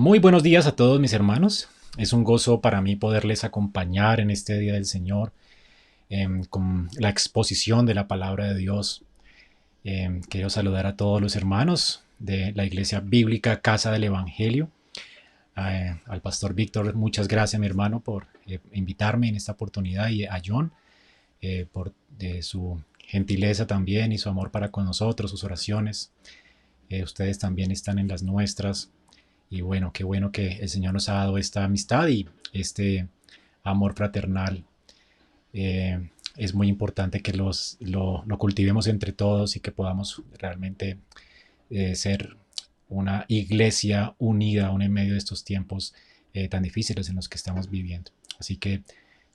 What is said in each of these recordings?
Muy buenos días a todos mis hermanos. Es un gozo para mí poderles acompañar en este día del Señor con la exposición de la palabra de Dios. Quiero saludar a todos los hermanos de la Iglesia Bíblica Casa del Evangelio. Al pastor Víctor, muchas gracias mi hermano por invitarme en esta oportunidad, y a John por su gentileza también y su amor para con nosotros, sus oraciones. Ustedes también están en las nuestras. Y bueno, qué bueno que el Señor nos ha dado esta amistad y este amor fraternal. Es muy importante que lo cultivemos entre todos y que podamos realmente ser una iglesia unida aún en medio de estos tiempos tan difíciles en los que estamos viviendo. Así que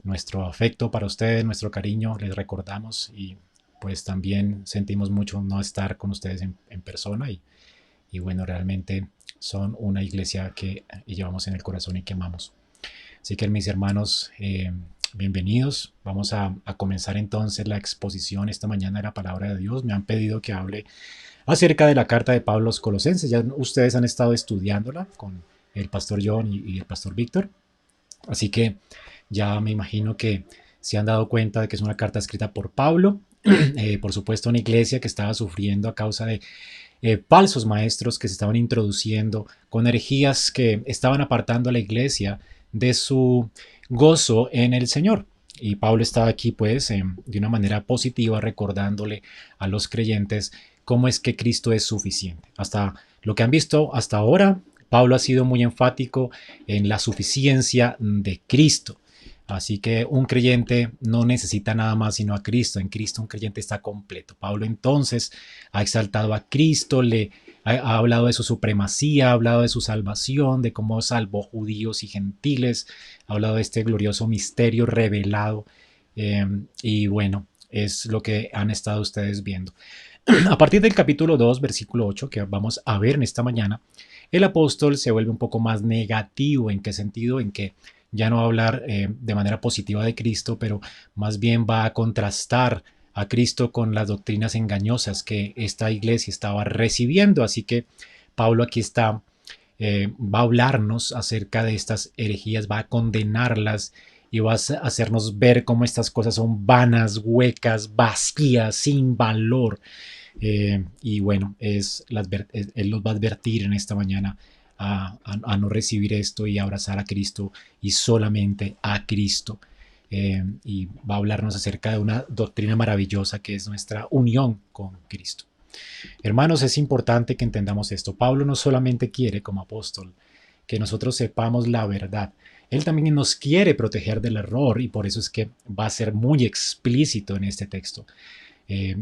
nuestro afecto para ustedes, nuestro cariño, les recordamos, y pues también sentimos mucho no estar con ustedes en persona, y bueno, realmente son una iglesia que llevamos en el corazón y que amamos. Así que mis hermanos, bienvenidos. Vamos a comenzar entonces la exposición esta mañana de la palabra de Dios. Me han pedido que hable acerca de la carta de Pablo a los Colosenses. Ya ustedes han estado estudiándola con el pastor John y el pastor Víctor. Así que ya me imagino que se han dado cuenta de que es una carta escrita por Pablo. Por supuesto, una iglesia que estaba sufriendo a causa de falsos maestros que se estaban introduciendo con herejías que estaban apartando a la iglesia de su gozo en el Señor. Y Pablo estaba aquí pues de una manera positiva recordándole a los creyentes cómo es que Cristo es suficiente. Hasta lo que han visto hasta ahora, Pablo ha sido muy enfático en la suficiencia de Cristo. Así que un creyente no necesita nada más sino a Cristo. En Cristo un creyente está completo. Pablo entonces ha exaltado a Cristo, ha hablado de su supremacía, ha hablado de su salvación, de cómo salvó judíos y gentiles, ha hablado de este glorioso misterio revelado. Y bueno, es lo que han estado ustedes viendo. A partir del capítulo 2, versículo 8, que vamos a ver en esta mañana, el apóstol se vuelve un poco más negativo. ¿En qué sentido? En que ya no va a hablar de manera positiva de Cristo, pero más bien va a contrastar a Cristo con las doctrinas engañosas que esta iglesia estaba recibiendo. Así que Pablo aquí va a hablarnos acerca de estas herejías, va a condenarlas y va a hacernos ver cómo estas cosas son vanas, huecas, vacías, sin valor. Y bueno, él los va a advertir en esta mañana a no recibir esto y a abrazar a Cristo y solamente a Cristo. Y va a hablarnos acerca de una doctrina maravillosa que es nuestra unión con Cristo. Hermanos, es importante que entendamos esto. Pablo no solamente quiere, como apóstol, que nosotros sepamos la verdad. Él también nos quiere proteger del error, y por eso es que va a ser muy explícito en este texto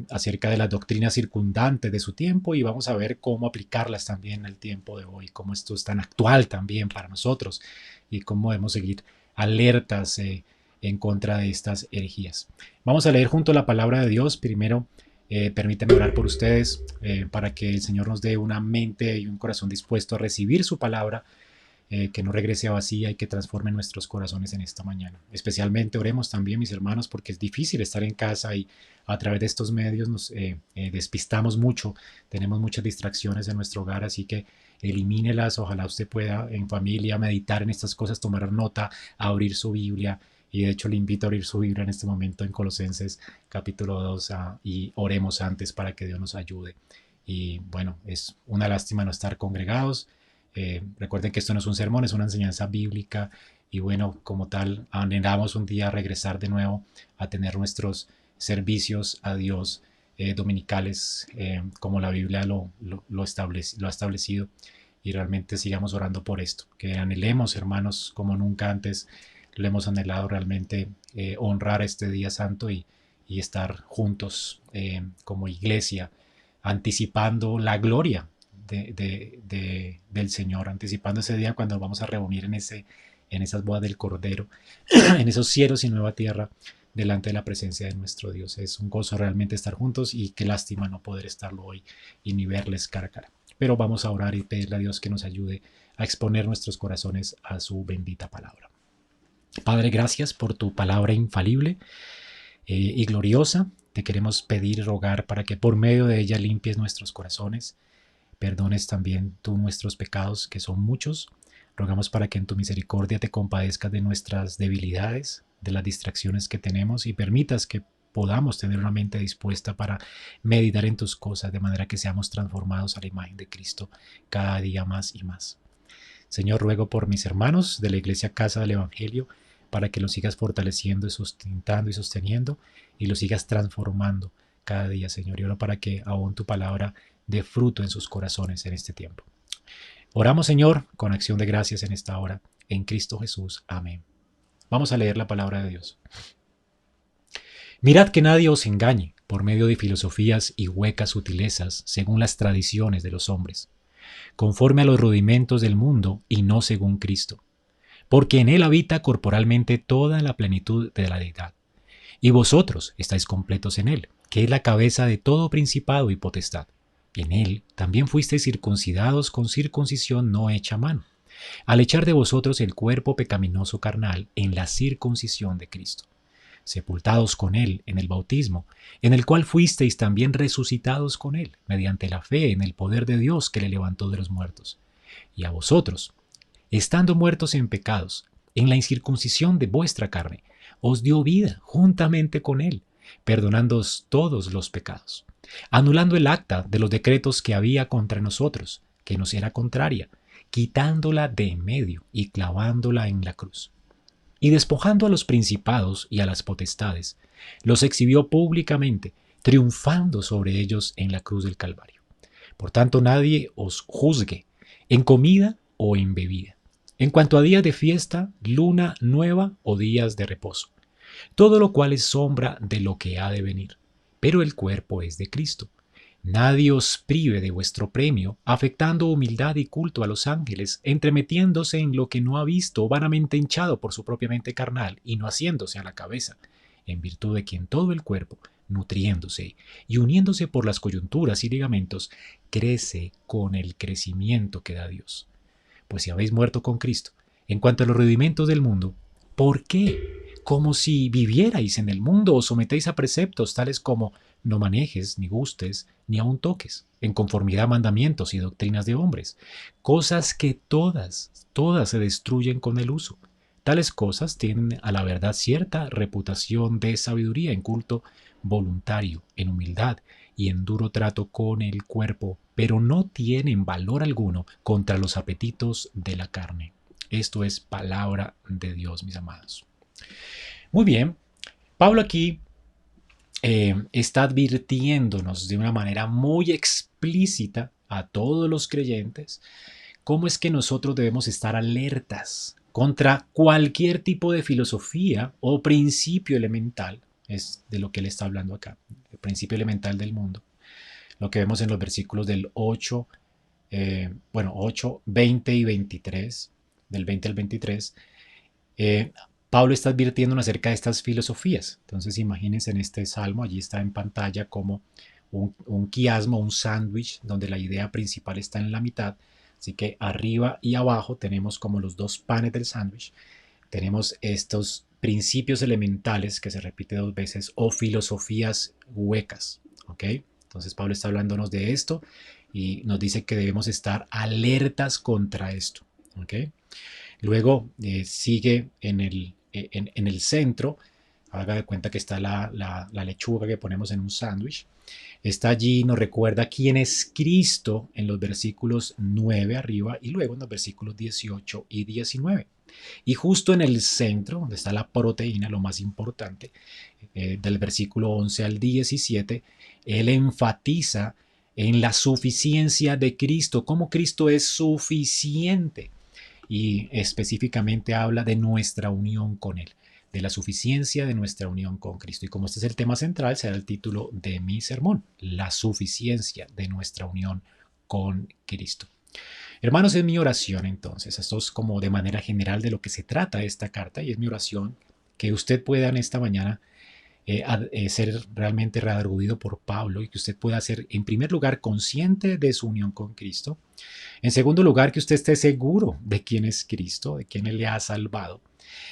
acerca de las doctrinas circundantes de su tiempo, y vamos a ver cómo aplicarlas también al tiempo de hoy, cómo esto es tan actual también para nosotros y cómo debemos seguir alertas en contra de estas herejías. Vamos a leer junto la palabra de Dios. Primero, permítanme orar por ustedes para que el Señor nos dé una mente y un corazón dispuesto a recibir su palabra, que no regrese a vacía y que transforme nuestros corazones en esta mañana. Especialmente oremos también, mis hermanos, porque es difícil estar en casa y a través de estos medios nos despistamos mucho, tenemos muchas distracciones en nuestro hogar, así que elimínelas. Ojalá usted pueda en familia meditar en estas cosas, tomar nota, abrir su Biblia. Y de hecho le invito a abrir su Biblia en este momento en Colosenses capítulo 2 y oremos antes para que Dios nos ayude. Y bueno, es una lástima no estar congregados. Recuerden que esto no es un sermón, es una enseñanza bíblica, y bueno, como tal, anhelamos un día regresar de nuevo a tener nuestros servicios a Dios dominicales, como la Biblia lo ha establecido, y realmente sigamos orando por esto, que anhelemos, hermanos, como nunca antes lo hemos anhelado, realmente honrar este día santo y estar juntos como iglesia, anticipando la gloria del Señor, anticipando ese día cuando vamos a reunir en esas bodas del Cordero, en esos cielos y nueva tierra, delante de la presencia de nuestro Dios. Es un gozo realmente estar juntos, y qué lástima no poder estarlo hoy y ni verles cara a cara. Pero vamos a orar y pedirle a Dios que nos ayude a exponer nuestros corazones a su bendita palabra. Padre, gracias por tu palabra infalible y gloriosa. Te queremos pedir y rogar para que por medio de ella limpies nuestros corazones, perdones también tú nuestros pecados, que son muchos, Rogamos para que en tu misericordia te compadezcas de nuestras debilidades, de las distracciones que tenemos y permitas que podamos tener una mente dispuesta para meditar en tus cosas, de manera que seamos transformados a la imagen de Cristo cada día más y más. Señor, ruego por mis hermanos de la Iglesia Casa del Evangelio, para que los sigas fortaleciendo, sustentando y sosteniendo, y los sigas transformando cada día, Señor. Y oro para que aún tu palabra dé fruto en sus corazones en este tiempo. Oramos, Señor, con acción de gracias en esta hora, en Cristo Jesús. Amén. Vamos a leer la palabra de Dios. Mirad que nadie os engañe por medio de filosofías y huecas sutilezas según las tradiciones de los hombres, conforme a los rudimentos del mundo y no según Cristo, porque en él habita corporalmente toda la plenitud de la deidad. Y vosotros estáis completos en él, que es la cabeza de todo principado y potestad. En él también fuisteis circuncidados con circuncisión no hecha a mano, al echar de vosotros el cuerpo pecaminoso carnal en la circuncisión de Cristo, sepultados con él en el bautismo, en el cual fuisteis también resucitados con él, mediante la fe en el poder de Dios que le levantó de los muertos. Y a vosotros, estando muertos en pecados, en la incircuncisión de vuestra carne, os dio vida juntamente con él, perdonándoos todos los pecados, anulando el acta de los decretos que había contra nosotros, que nos era contraria, quitándola de en medio y clavándola en la cruz. Y despojando a los principados y a las potestades, los exhibió públicamente, triunfando sobre ellos en la cruz del Calvario. Por tanto, nadie os juzgue en comida o en bebida, en cuanto a días de fiesta, luna nueva o días de reposo, todo lo cual es sombra de lo que ha de venir, pero el cuerpo es de Cristo. Nadie os prive de vuestro premio, afectando humildad y culto a los ángeles, entremetiéndose en lo que no ha visto, vanamente hinchado por su propia mente carnal, y no haciéndose a la cabeza, en virtud de quien todo el cuerpo, nutriéndose y uniéndose por las coyunturas y ligamentos, crece con el crecimiento que da Dios. Pues si habéis muerto con Cristo, en cuanto a los rudimentos del mundo, ¿por qué? Como si vivierais en el mundo, os sometéis a preceptos tales como no manejes, ni gustes, ni aun toques, en conformidad a mandamientos y doctrinas de hombres, cosas que todas se destruyen con el uso. Tales cosas tienen a la verdad cierta reputación de sabiduría en culto voluntario, en humildad y en duro trato con el cuerpo, pero no tienen valor alguno contra los apetitos de la carne. Esto es palabra de Dios, mis amados. Muy bien, Pablo aquí está advirtiéndonos de una manera muy explícita a todos los creyentes cómo es que nosotros debemos estar alertas contra cualquier tipo de filosofía o principio elemental, es de lo que él está hablando acá, el principio elemental del mundo, lo que vemos en los versículos del 8, 20 y 23, del 20 al 23, Pablo está advirtiendo acerca de estas filosofías. Entonces imagínense en este salmo, allí está en pantalla como un quiasmo, un sándwich, donde la idea principal está en la mitad. Así que arriba y abajo tenemos como los dos panes del sándwich. Tenemos estos principios elementales que se repite dos veces o filosofías huecas. ¿Ok? Entonces Pablo está hablándonos de esto y nos dice que debemos estar alertas contra esto. ¿Ok? Luego sigue en el centro, haga de cuenta que está la lechuga que ponemos en un sándwich. Está allí, nos recuerda quién es Cristo en los versículos 9 arriba y luego en los versículos 18 y 19. Y justo en el centro, donde está la proteína, lo más importante, del versículo 11 al 17, él enfatiza en la suficiencia de Cristo, cómo Cristo es suficiente. Y específicamente habla de nuestra unión con Él, de la suficiencia de nuestra unión con Cristo. Y como este es el tema central, será el título de mi sermón, la suficiencia de nuestra unión con Cristo. Hermanos, es mi oración entonces, esto es como de manera general de lo que se trata esta carta y es mi oración que usted pueda en esta mañana ser realmente redarguido por Pablo y que usted pueda ser, en primer lugar, consciente de su unión con Cristo. En segundo lugar, que usted esté seguro de quién es Cristo, de quién Él le ha salvado.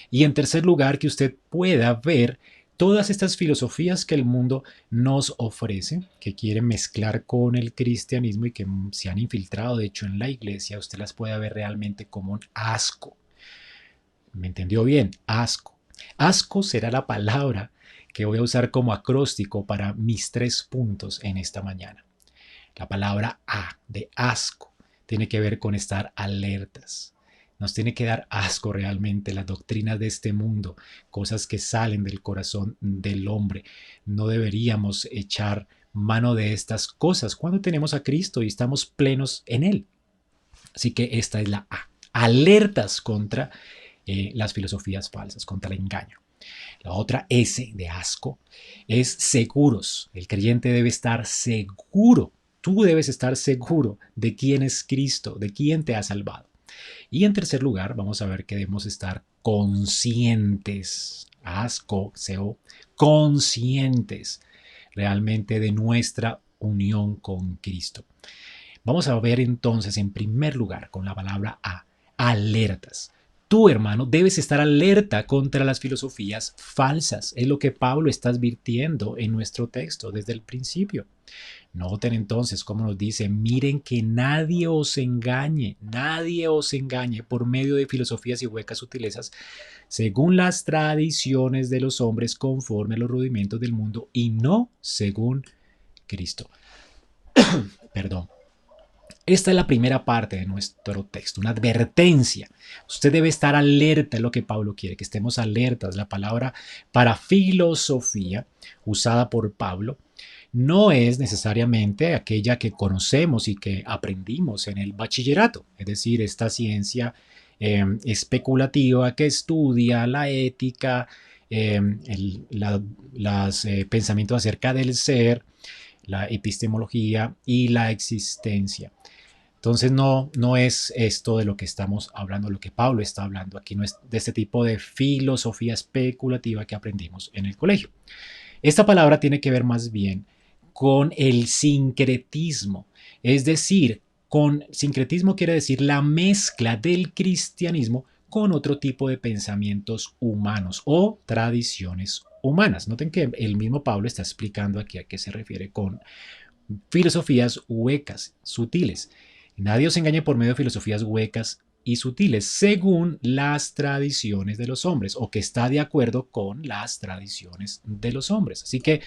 Y en tercer lugar, que usted pueda ver todas estas filosofías que el mundo nos ofrece, que quieren mezclar con el cristianismo y que se han infiltrado, de hecho, en la iglesia, usted las puede ver realmente como un asco. ¿Me entendió bien? Asco. Asco será la palabra que voy a usar como acróstico para mis 3 puntos en esta mañana. La palabra A de asco tiene que ver con estar alertas. Nos tiene que dar asco realmente las doctrinas de este mundo, cosas que salen del corazón del hombre. No deberíamos echar mano de estas cosas cuando tenemos a Cristo y estamos plenos en Él. Así que esta es la A. Alertas contra las filosofías falsas, contra el engaño. La otra S de asco es seguros. El creyente debe estar seguro. Tú debes estar seguro de quién es Cristo, de quién te ha salvado. Y en tercer lugar, vamos a ver que debemos estar conscientes. Asco, seo, conscientes realmente de nuestra unión con Cristo. Vamos a ver entonces en primer lugar con la palabra A, alertas. Tú, hermano, debes estar alerta contra las filosofías falsas. Es lo que Pablo está advirtiendo en nuestro texto desde el principio. Noten entonces cómo nos dice, miren que nadie os engañe por medio de filosofías y huecas sutilezas, según las tradiciones de los hombres conforme a los rudimentos del mundo y no según Cristo. Perdón. Esta es la primera parte de nuestro texto, una advertencia. Usted debe estar alerta, es lo que Pablo quiere, que estemos alertas. La palabra para filosofía usada por Pablo no es necesariamente aquella que conocemos y que aprendimos en el bachillerato, es decir, esta ciencia especulativa que estudia la ética, los pensamientos acerca del ser, la epistemología y la existencia. Entonces no es esto de lo que estamos hablando, lo que Pablo está hablando aquí, no es de este tipo de filosofía especulativa que aprendimos en el colegio. Esta palabra tiene que ver más bien con el sincretismo, es decir, con sincretismo quiere decir la mezcla del cristianismo con otro tipo de pensamientos humanos o tradiciones humanas. Noten que el mismo Pablo está explicando aquí a qué se refiere con filosofías huecas, sutiles. Nadie os engañe por medio de filosofías huecas y sutiles, según las tradiciones de los hombres, o que está de acuerdo con las tradiciones de los hombres. Así que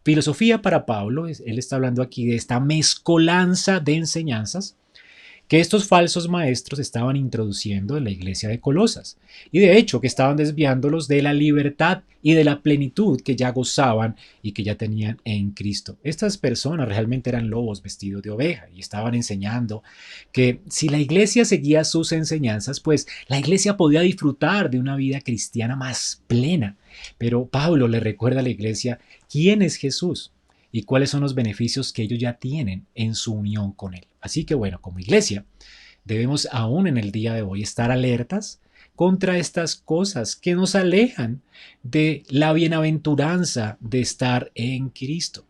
filosofía para Pablo, él está hablando aquí de esta mezcolanza de enseñanzas que estos falsos maestros estaban introduciendo en la iglesia de Colosas, y de hecho que estaban desviándolos de la libertad y de la plenitud que ya gozaban y que ya tenían en Cristo. Estas personas realmente eran lobos vestidos de oveja y estaban enseñando que si la iglesia seguía sus enseñanzas, pues la iglesia podía disfrutar de una vida cristiana más plena. Pero Pablo le recuerda a la iglesia quién es Jesús y cuáles son los beneficios que ellos ya tienen en su unión con Él. Así que bueno, como iglesia, debemos aún en el día de hoy estar alertas contra estas cosas que nos alejan de la bienaventuranza de estar en Cristo.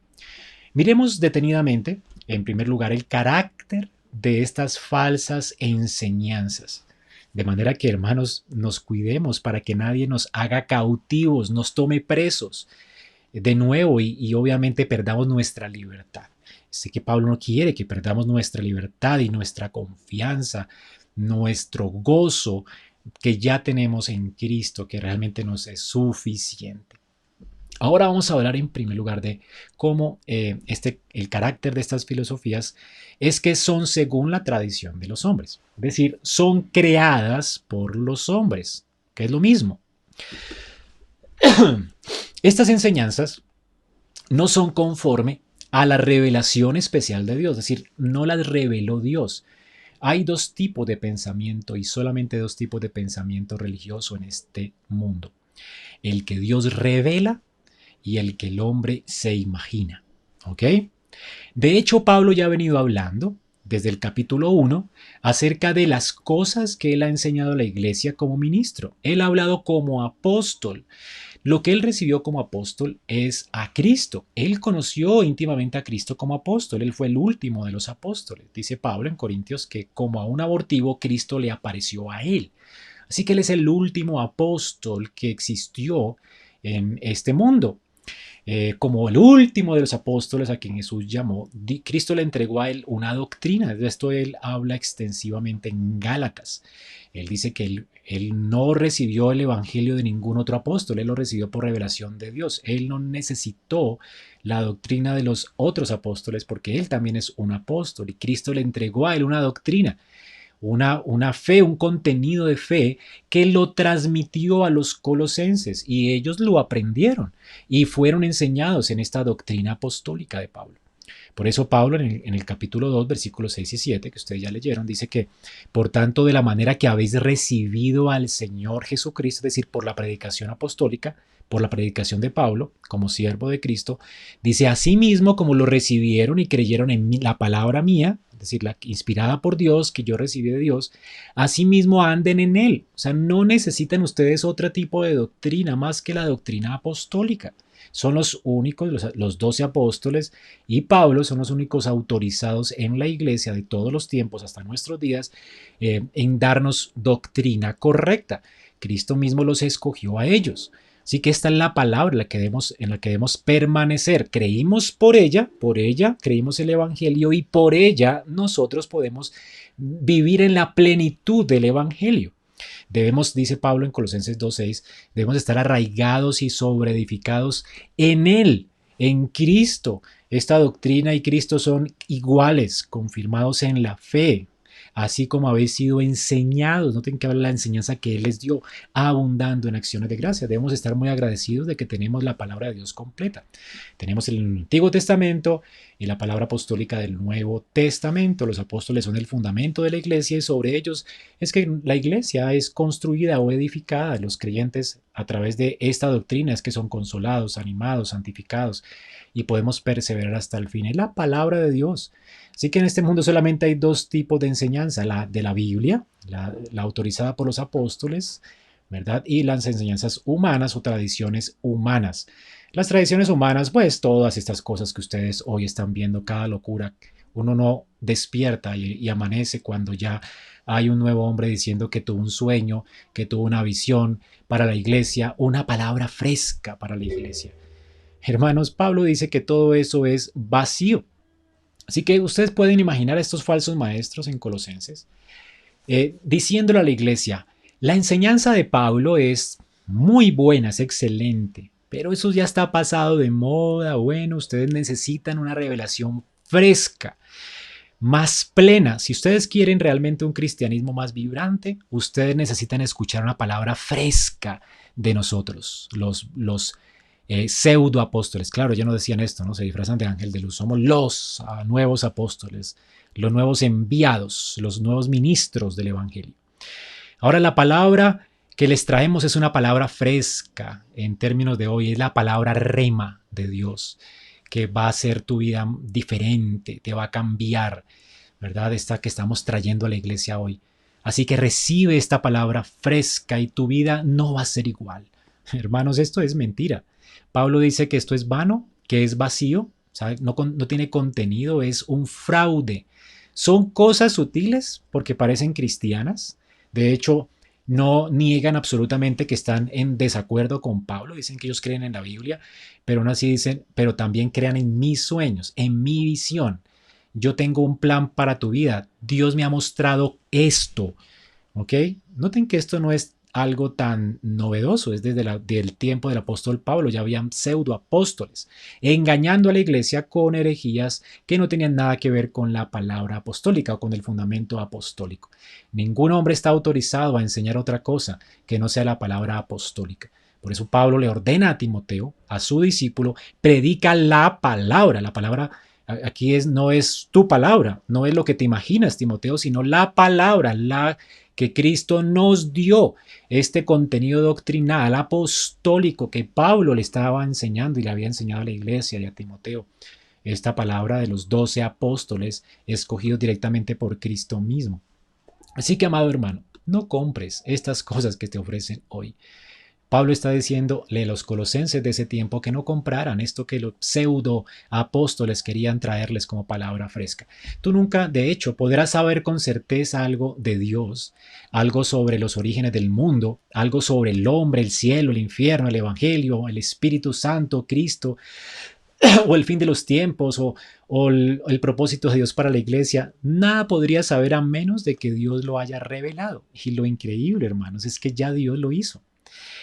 Miremos detenidamente, en primer lugar, el carácter de estas falsas enseñanzas. De manera que, hermanos, nos cuidemos para que nadie nos haga cautivos, nos tome presos de nuevo y obviamente perdamos nuestra libertad. Sé que Pablo no quiere que perdamos nuestra libertad y nuestra confianza, nuestro gozo que ya tenemos en Cristo, que realmente nos es suficiente. Ahora vamos a hablar en primer lugar de cómo el carácter de estas filosofías es que son según la tradición de los hombres, es decir, son creadas por los hombres, que es lo mismo. Estas enseñanzas no son conforme a la revelación especial de Dios, es decir, no las reveló Dios. Hay dos tipos de pensamiento y solamente dos tipos de pensamiento religioso en este mundo. El que Dios revela y el que el hombre se imagina. ¿Ok? De hecho, Pablo ya ha venido hablando desde el capítulo 1 acerca de las cosas que él ha enseñado a la iglesia como ministro. Él ha hablado como apóstol. Lo que él recibió como apóstol es a Cristo. Él conoció íntimamente a Cristo como apóstol. Él fue el último de los apóstoles. Dice Pablo en Corintios que como a un abortivo Cristo le apareció a él. Así que él es el último apóstol que existió en este mundo. Como el último de los apóstoles a quien Jesús llamó, Cristo le entregó a él una doctrina. De esto él habla extensivamente en Gálatas. Él dice que él no recibió el evangelio de ningún otro apóstol, él lo recibió por revelación de Dios. Él no necesitó la doctrina de los otros apóstoles porque él también es un apóstol y Cristo le entregó a él una doctrina. Una fe, un contenido de fe que lo transmitió a los colosenses y ellos lo aprendieron y fueron enseñados en esta doctrina apostólica de Pablo. Por eso Pablo en el capítulo 2, versículos 6 y 7, que ustedes ya leyeron, dice que, por tanto, de la manera que habéis recibido al Señor Jesucristo, es decir, por la predicación apostólica, por la predicación de Pablo, como siervo de Cristo, dice, asimismo como lo recibieron y creyeron en la palabra mía, es decir, la inspirada por Dios, que yo recibí de Dios, asimismo anden en él. O sea, no necesitan ustedes otro tipo de doctrina más que la doctrina apostólica. Son los únicos, los 12 apóstoles y Pablo son los únicos autorizados en la iglesia de todos los tiempos hasta nuestros días en darnos doctrina correcta. Cristo mismo los escogió a ellos. Así que esta es la palabra en la que debemos permanecer. Creímos por ella creímos el Evangelio y por ella nosotros podemos vivir en la plenitud del Evangelio. Debemos, dice Pablo en Colosenses 2:6, debemos estar arraigados y sobreedificados en Él, en Cristo. Esta doctrina y Cristo son iguales, confirmados en la fe, así como habéis sido enseñados. Noten que habla la enseñanza que Él les dio, abundando en acciones de gracia. Debemos estar muy agradecidos de que tenemos la palabra de Dios completa. Tenemos el Antiguo Testamento y la palabra apostólica del Nuevo Testamento. Los apóstoles son el fundamento de la iglesia y sobre ellos es que la iglesia es construida o edificada. Los creyentes a través de esta doctrina es que son consolados, animados, santificados y podemos perseverar hasta el fin. Es la palabra de Dios. Así que en este mundo solamente hay dos tipos de enseñanza, la de la Biblia, la autorizada por los apóstoles, ¿verdad? Y las enseñanzas humanas o tradiciones humanas. Las tradiciones humanas, pues todas estas cosas que ustedes hoy están viendo, cada locura, uno no despierta y amanece cuando ya hay un nuevo hombre diciendo que tuvo un sueño, que tuvo una visión para la iglesia, una palabra fresca para la iglesia. Hermanos, Pablo dice que todo eso es vacío. Así que ustedes pueden imaginar a estos falsos maestros en Colosenses diciéndole a la iglesia, la enseñanza de Pablo es muy buena, es excelente, pero eso ya está pasado de moda. Bueno, ustedes necesitan una revelación fresca, más plena. Si ustedes quieren realmente un cristianismo más vibrante, ustedes necesitan escuchar una palabra fresca de nosotros, los pseudo apóstoles. Claro, ya no decían esto, ¿no? Se disfrazan de ángel de luz. Somos los nuevos apóstoles, los nuevos enviados, los nuevos ministros del evangelio. Ahora, la palabra que les traemos es una palabra fresca en términos de hoy, es la palabra rema de Dios, que va a hacer tu vida diferente, te va a cambiar, ¿verdad? Esta que estamos trayendo a la iglesia hoy. Así que recibe esta palabra fresca y tu vida no va a ser igual. Hermanos, esto es mentira. Pablo dice que esto es vano, que es vacío, ¿sabe? No tiene contenido, es un fraude. Son cosas sutiles porque parecen cristianas. De hecho, no niegan absolutamente que están en desacuerdo con Pablo. Dicen que ellos creen en la Biblia, pero aún así dicen, pero también crean en mis sueños, en mi visión. Yo tengo un plan para tu vida. Dios me ha mostrado esto. ¿Ok? Noten que esto no es algo tan novedoso, es desde el tiempo del apóstol Pablo, ya habían pseudo apóstoles, engañando a la iglesia con herejías que no tenían nada que ver con la palabra apostólica o con el fundamento apostólico. Ningún hombre está autorizado a enseñar otra cosa que no sea la palabra apostólica. Por eso Pablo le ordena a Timoteo, a su discípulo, predica la palabra. La palabra aquí no es tu palabra, no es lo que te imaginas, Timoteo, sino la palabra, la que Cristo nos dio, este contenido doctrinal apostólico que Pablo le estaba enseñando y le había enseñado a la iglesia y a Timoteo. Esta palabra de los 12 apóstoles escogidos directamente por Cristo mismo. Así que, amado hermano, no compres estas cosas que te ofrecen hoy. Pablo está diciéndole a los colosenses de ese tiempo que no compraran esto que los pseudo apóstoles querían traerles como palabra fresca. Tú nunca, de hecho, podrás saber con certeza algo de Dios, algo sobre los orígenes del mundo, algo sobre el hombre, el cielo, el infierno, el evangelio, el Espíritu Santo, Cristo, o el fin de los tiempos, o el propósito de Dios para la iglesia. Nada podría saber a menos de que Dios lo haya revelado. Y lo increíble, hermanos, es que ya Dios lo hizo.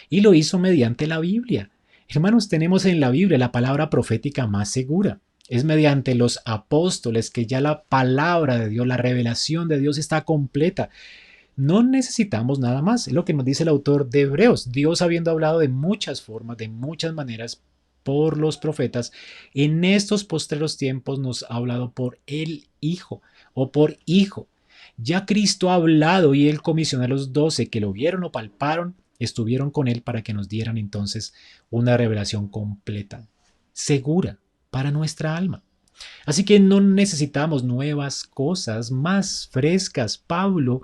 Y lo hizo mediante la Biblia. Hermanos, tenemos en la Biblia la palabra profética más segura. Es mediante los apóstoles que ya la palabra de Dios, la revelación de Dios está completa. No necesitamos nada más. Es lo que nos dice el autor de Hebreos. Dios, habiendo hablado de muchas formas, de muchas maneras por los profetas, en estos postreros tiempos nos ha hablado por el Hijo o por Hijo. Ya Cristo ha hablado y él comisionó a los 12 que lo vieron, lo palparon, estuvieron con él para que nos dieran entonces una revelación completa, segura para nuestra alma. Así que no necesitamos nuevas cosas más frescas. Pablo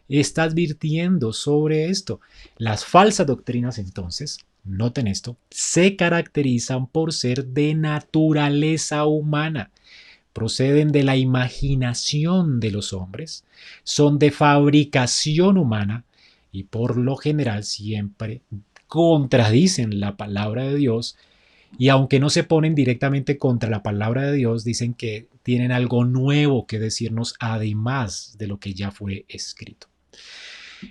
está advirtiendo sobre esto. Las falsas doctrinas entonces, noten esto, se caracterizan por ser de naturaleza humana. Proceden de la imaginación de los hombres, son de fabricación humana y por lo general siempre contradicen la palabra de Dios, y aunque no se ponen directamente contra la palabra de Dios, dicen que tienen algo nuevo que decirnos además de lo que ya fue escrito.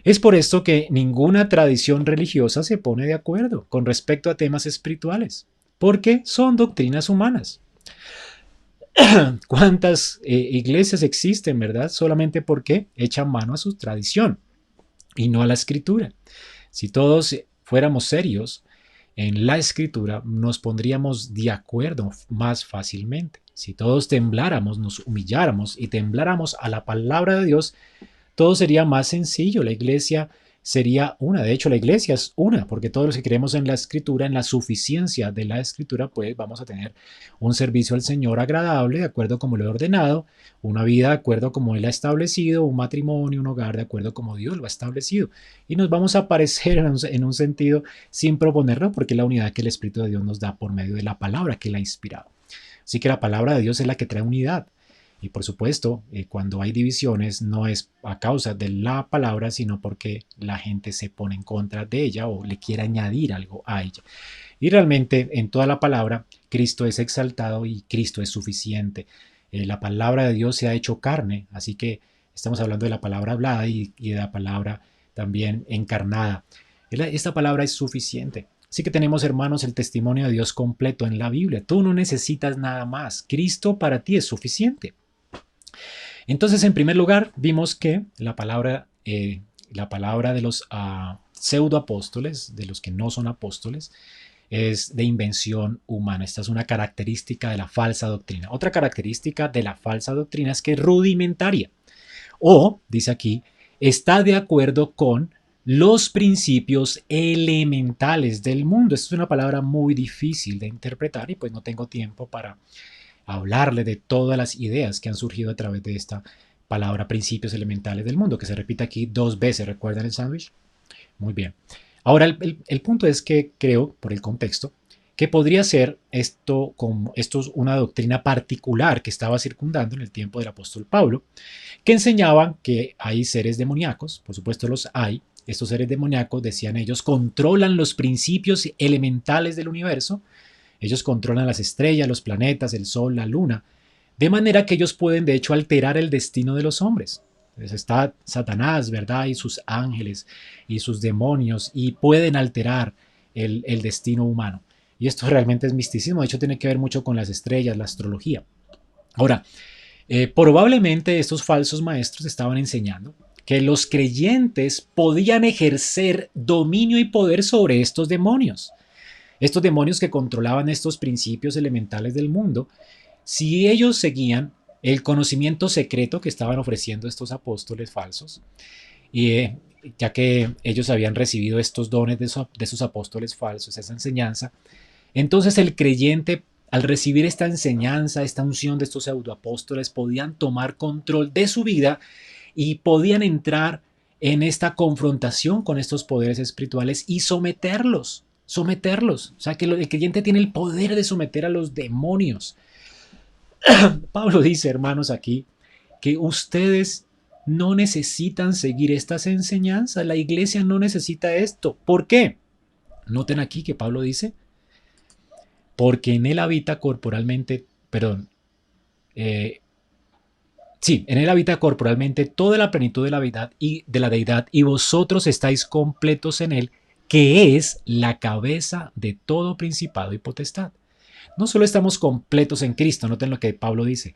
Es por esto que ninguna tradición religiosa se pone de acuerdo con respecto a temas espirituales, porque son doctrinas humanas. ¿Cuántas iglesias existen, verdad? Solamente porque echan mano a su tradición y no a la escritura. Si todos fuéramos serios en la escritura, nos pondríamos de acuerdo más fácilmente. Si todos tembláramos, nos humilláramos y tembláramos a la palabra de Dios, todo sería más sencillo. La iglesia sería una. De hecho, la iglesia es una, porque todos los que creemos en la escritura, en la suficiencia de la escritura, pues vamos a tener un servicio al Señor agradable, de acuerdo como lo he ordenado, una vida de acuerdo como Él ha establecido, un matrimonio, un hogar de acuerdo como Dios lo ha establecido. Y nos vamos a parecer en un sentido sin proponerlo, porque es la unidad que el Espíritu de Dios nos da por medio de la palabra que Él ha inspirado. Así que la palabra de Dios es la que trae unidad. Y por supuesto, cuando hay divisiones no es a causa de la palabra, sino porque la gente se pone en contra de ella o le quiere añadir algo a ella. Y realmente en toda la palabra Cristo es exaltado y Cristo es suficiente. La palabra de Dios se ha hecho carne, así que estamos hablando de la palabra hablada y de la palabra también encarnada. Esta palabra es suficiente. Así que tenemos, hermanos, el testimonio de Dios completo en la Biblia. Tú no necesitas nada más. Cristo para ti es suficiente. Entonces, en primer lugar, vimos que la palabra de los pseudoapóstoles, de los que no son apóstoles, es de invención humana. Esta es una característica de la falsa doctrina. Otra característica de la falsa doctrina es que es rudimentaria. O, dice aquí, está de acuerdo con los principios elementales del mundo. Esta es una palabra muy difícil de interpretar y pues no tengo tiempo para hablarle de todas las ideas que han surgido a través de esta palabra principios elementales del mundo, que se repite aquí 2 veces. ¿Recuerdan el sándwich? Muy bien. Ahora, el punto es que creo, por el contexto, que podría ser esto una doctrina particular que estaba circundando en el tiempo del apóstol Pablo, que enseñaban que hay seres demoníacos, por supuesto los hay. Estos seres demoníacos, decían ellos, controlan los principios elementales del universo. Ellos controlan las estrellas, los planetas, el sol, la luna, de manera que ellos pueden de hecho alterar el destino de los hombres. Entonces está Satanás, ¿verdad? Y sus ángeles y sus demonios y pueden alterar el destino humano. Y esto realmente es misticismo, de hecho tiene que ver mucho con las estrellas, la astrología. Ahora, probablemente estos falsos maestros estaban enseñando que los creyentes podían ejercer dominio y poder sobre estos demonios. Estos demonios que controlaban estos principios elementales del mundo, si ellos seguían el conocimiento secreto que estaban ofreciendo estos apóstoles falsos, ya que ellos habían recibido estos dones de esos apóstoles falsos, esa enseñanza, entonces el creyente, al recibir esta enseñanza, esta unción de estos pseudoapóstoles, podían tomar control de su vida y podían entrar en esta confrontación con estos poderes espirituales y someterlos. Someterlos. O sea, que el creyente tiene el poder de someter a los demonios. Pablo dice, hermanos, aquí, que ustedes no necesitan seguir estas enseñanzas. La iglesia no necesita esto. ¿Por qué? Noten aquí que Pablo dice, porque en él habita corporalmente, perdón, sí, en él habita corporalmente toda la plenitud de la deidad y vosotros estáis completos en él, que es la cabeza de todo principado y potestad. No solo estamos completos en Cristo, noten lo que Pablo dice.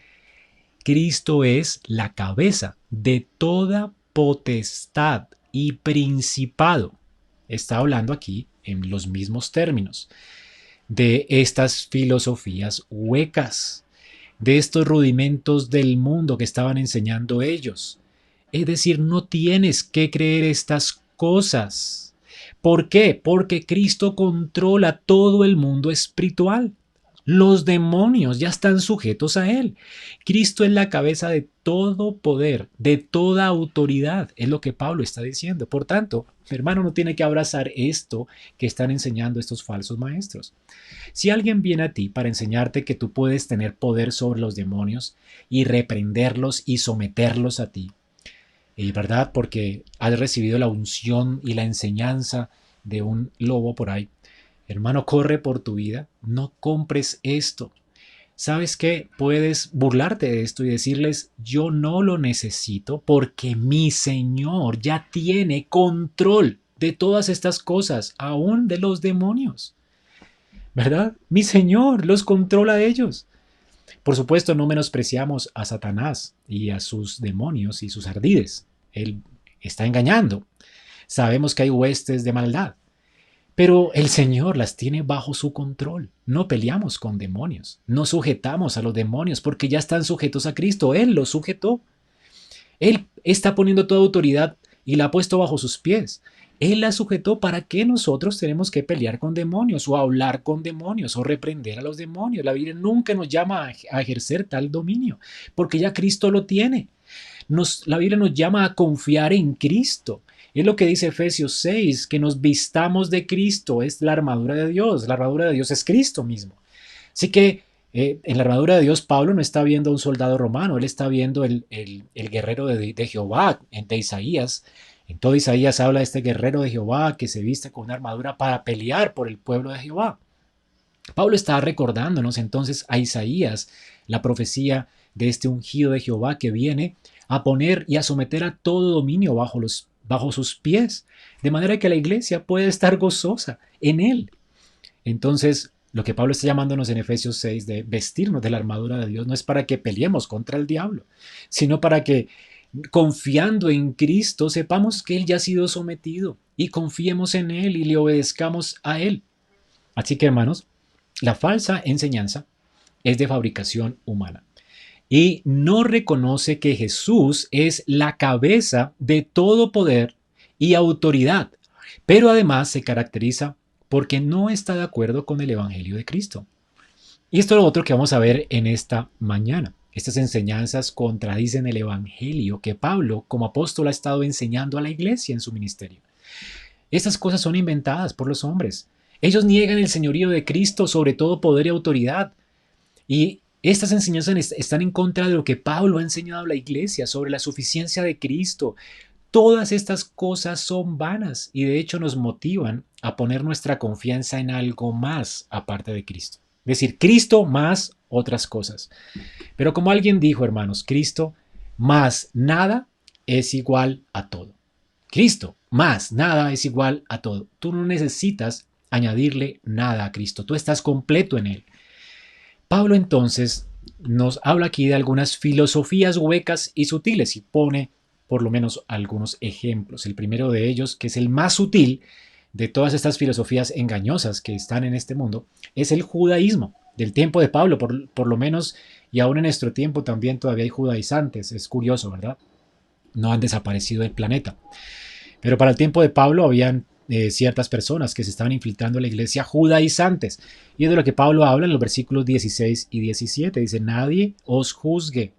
Cristo es la cabeza de toda potestad y principado. Está hablando aquí en los mismos términos de estas filosofías huecas, de estos rudimentos del mundo que estaban enseñando ellos. Es decir, no tienes que creer estas cosas. ¿Por qué? Porque Cristo controla todo el mundo espiritual. Los demonios ya están sujetos a Él. Cristo es la cabeza de todo poder, de toda autoridad, es lo que Pablo está diciendo. Por tanto, mi hermano no tiene que abrazar esto que están enseñando estos falsos maestros. Si alguien viene a ti para enseñarte que tú puedes tener poder sobre los demonios y reprenderlos y someterlos a ti, ¿verdad? Porque has recibido la unción y la enseñanza de un lobo por ahí, hermano, corre por tu vida, no compres esto. ¿Sabes qué? Puedes burlarte de esto y decirles, yo no lo necesito porque mi Señor ya tiene control de todas estas cosas, aún de los demonios. ¿Verdad? Mi Señor los controla a ellos. Por supuesto, no menospreciamos a Satanás y a sus demonios y sus ardides. Él está engañando. Sabemos que hay huestes de maldad. Pero el Señor las tiene bajo su control. No peleamos con demonios, no sujetamos a los demonios porque ya están sujetos a Cristo. Él los sujetó. Él está poniendo toda autoridad y la ha puesto bajo sus pies. Él la sujetó. ¿Para qué nosotros tenemos que pelear con demonios o hablar con demonios o reprender a los demonios? La Biblia nunca nos llama a ejercer tal dominio porque ya Cristo lo tiene. La Biblia nos llama a confiar en Cristo. Es lo que dice Efesios 6, que nos vistamos de Cristo, es la armadura de Dios. La armadura de Dios es Cristo mismo. Así que en la armadura de Dios Pablo no está viendo a un soldado romano, él está viendo el guerrero de Jehová, de Isaías. En todo Isaías habla de este guerrero de Jehová que se viste con una armadura para pelear por el pueblo de Jehová. Pablo está recordándonos entonces a Isaías, la profecía de este ungido de Jehová que viene a poner y a someter a todo dominio bajo sus pies, de manera que la iglesia puede estar gozosa en él. Entonces, lo que Pablo está llamándonos en Efesios 6 de vestirnos de la armadura de Dios no es para que peleemos contra el diablo, sino para que confiando en Cristo sepamos que Él ya ha sido sometido y confiemos en Él y le obedezcamos a Él. Así que, hermanos, la falsa enseñanza es de fabricación humana y no reconoce que Jesús es la cabeza de todo poder y autoridad, pero además se caracteriza porque no está de acuerdo con el Evangelio de Cristo. Y esto es lo otro que vamos a ver en esta mañana. Estas enseñanzas contradicen el Evangelio que Pablo, como apóstol, ha estado enseñando a la iglesia en su ministerio. Estas cosas son inventadas por los hombres. Ellos niegan el señorío de Cristo sobre todo poder y autoridad. Y estas enseñanzas están en contra de lo que Pablo ha enseñado a la iglesia sobre la suficiencia de Cristo. Todas estas cosas son vanas y de hecho nos motivan a poner nuestra confianza en algo más aparte de Cristo. Es decir, Cristo más otras cosas. Pero como alguien dijo, hermanos, Cristo más nada es igual a todo. Cristo más nada es igual a todo. Tú no necesitas añadirle nada a Cristo. Tú estás completo en Él. Pablo entonces nos habla aquí de algunas filosofías huecas y sutiles y pone por lo menos algunos ejemplos. El primero de ellos, que es el más sutil de todas estas filosofías engañosas que están en este mundo, es el judaísmo. Del tiempo de Pablo, por lo menos, y aún en nuestro tiempo también todavía hay judaizantes. Es curioso, ¿verdad? No han desaparecido del planeta. Pero para el tiempo de Pablo habían ciertas personas que se estaban infiltrando en la iglesia judaizantes. Y es de lo que Pablo habla en los versículos 16 y 17. Dice, nadie os juzgue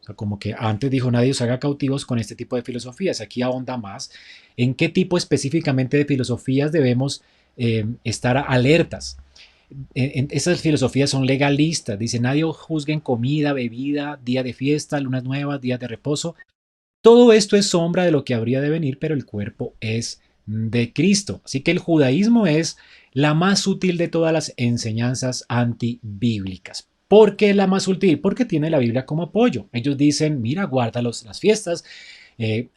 O sea, como que antes dijo nadie os haga cautivos con este tipo de filosofías. Aquí ahonda más en qué tipo específicamente de filosofías debemos estar alertas. Esas filosofías son legalistas. Dice, nadie juzgue en comida, bebida, día de fiesta, lunas nuevas, días de reposo. Todo esto es sombra de lo que habría de venir, pero el cuerpo es de Cristo. Así que el judaísmo es la más sutil de todas las enseñanzas antibíblicas. ¿Por qué la más sutil? Porque tiene la Biblia como apoyo. Ellos dicen, mira, guarda las fiestas,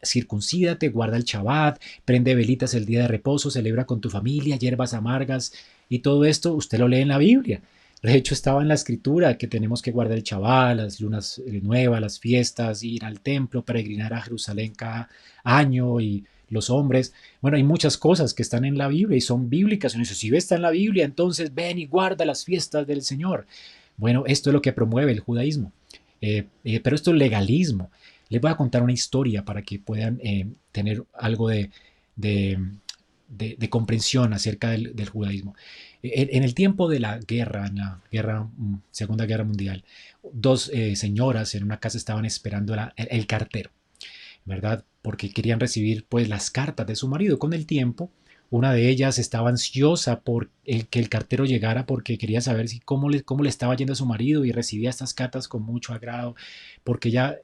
circuncídate, guarda el Shabbat, prende velitas el día de reposo, celebra con tu familia, hierbas amargas y todo esto usted lo lee en la Biblia. De hecho, estaba en la escritura que tenemos que guardar el Shabbat, las lunas nuevas, las fiestas, ir al templo, peregrinar a Jerusalén cada año y los hombres. Bueno, hay muchas cosas que están en la Biblia y son bíblicas. Y uno dice, si está en la Biblia, entonces ven y guarda las fiestas del Señor. Bueno, esto es lo que promueve el judaísmo. Pero esto es legalismo. Les voy a contar una historia para que puedan tener algo de, de comprensión acerca del judaísmo. En el tiempo de la guerra, en la Segunda Guerra Mundial, dos señoras en una casa estaban esperando el cartero, ¿verdad? Porque querían recibir pues las cartas de su marido. Con el tiempo, una de ellas estaba ansiosa por que el cartero llegara porque quería saber cómo le estaba yendo a su marido y recibía estas cartas con mucho agrado porque ella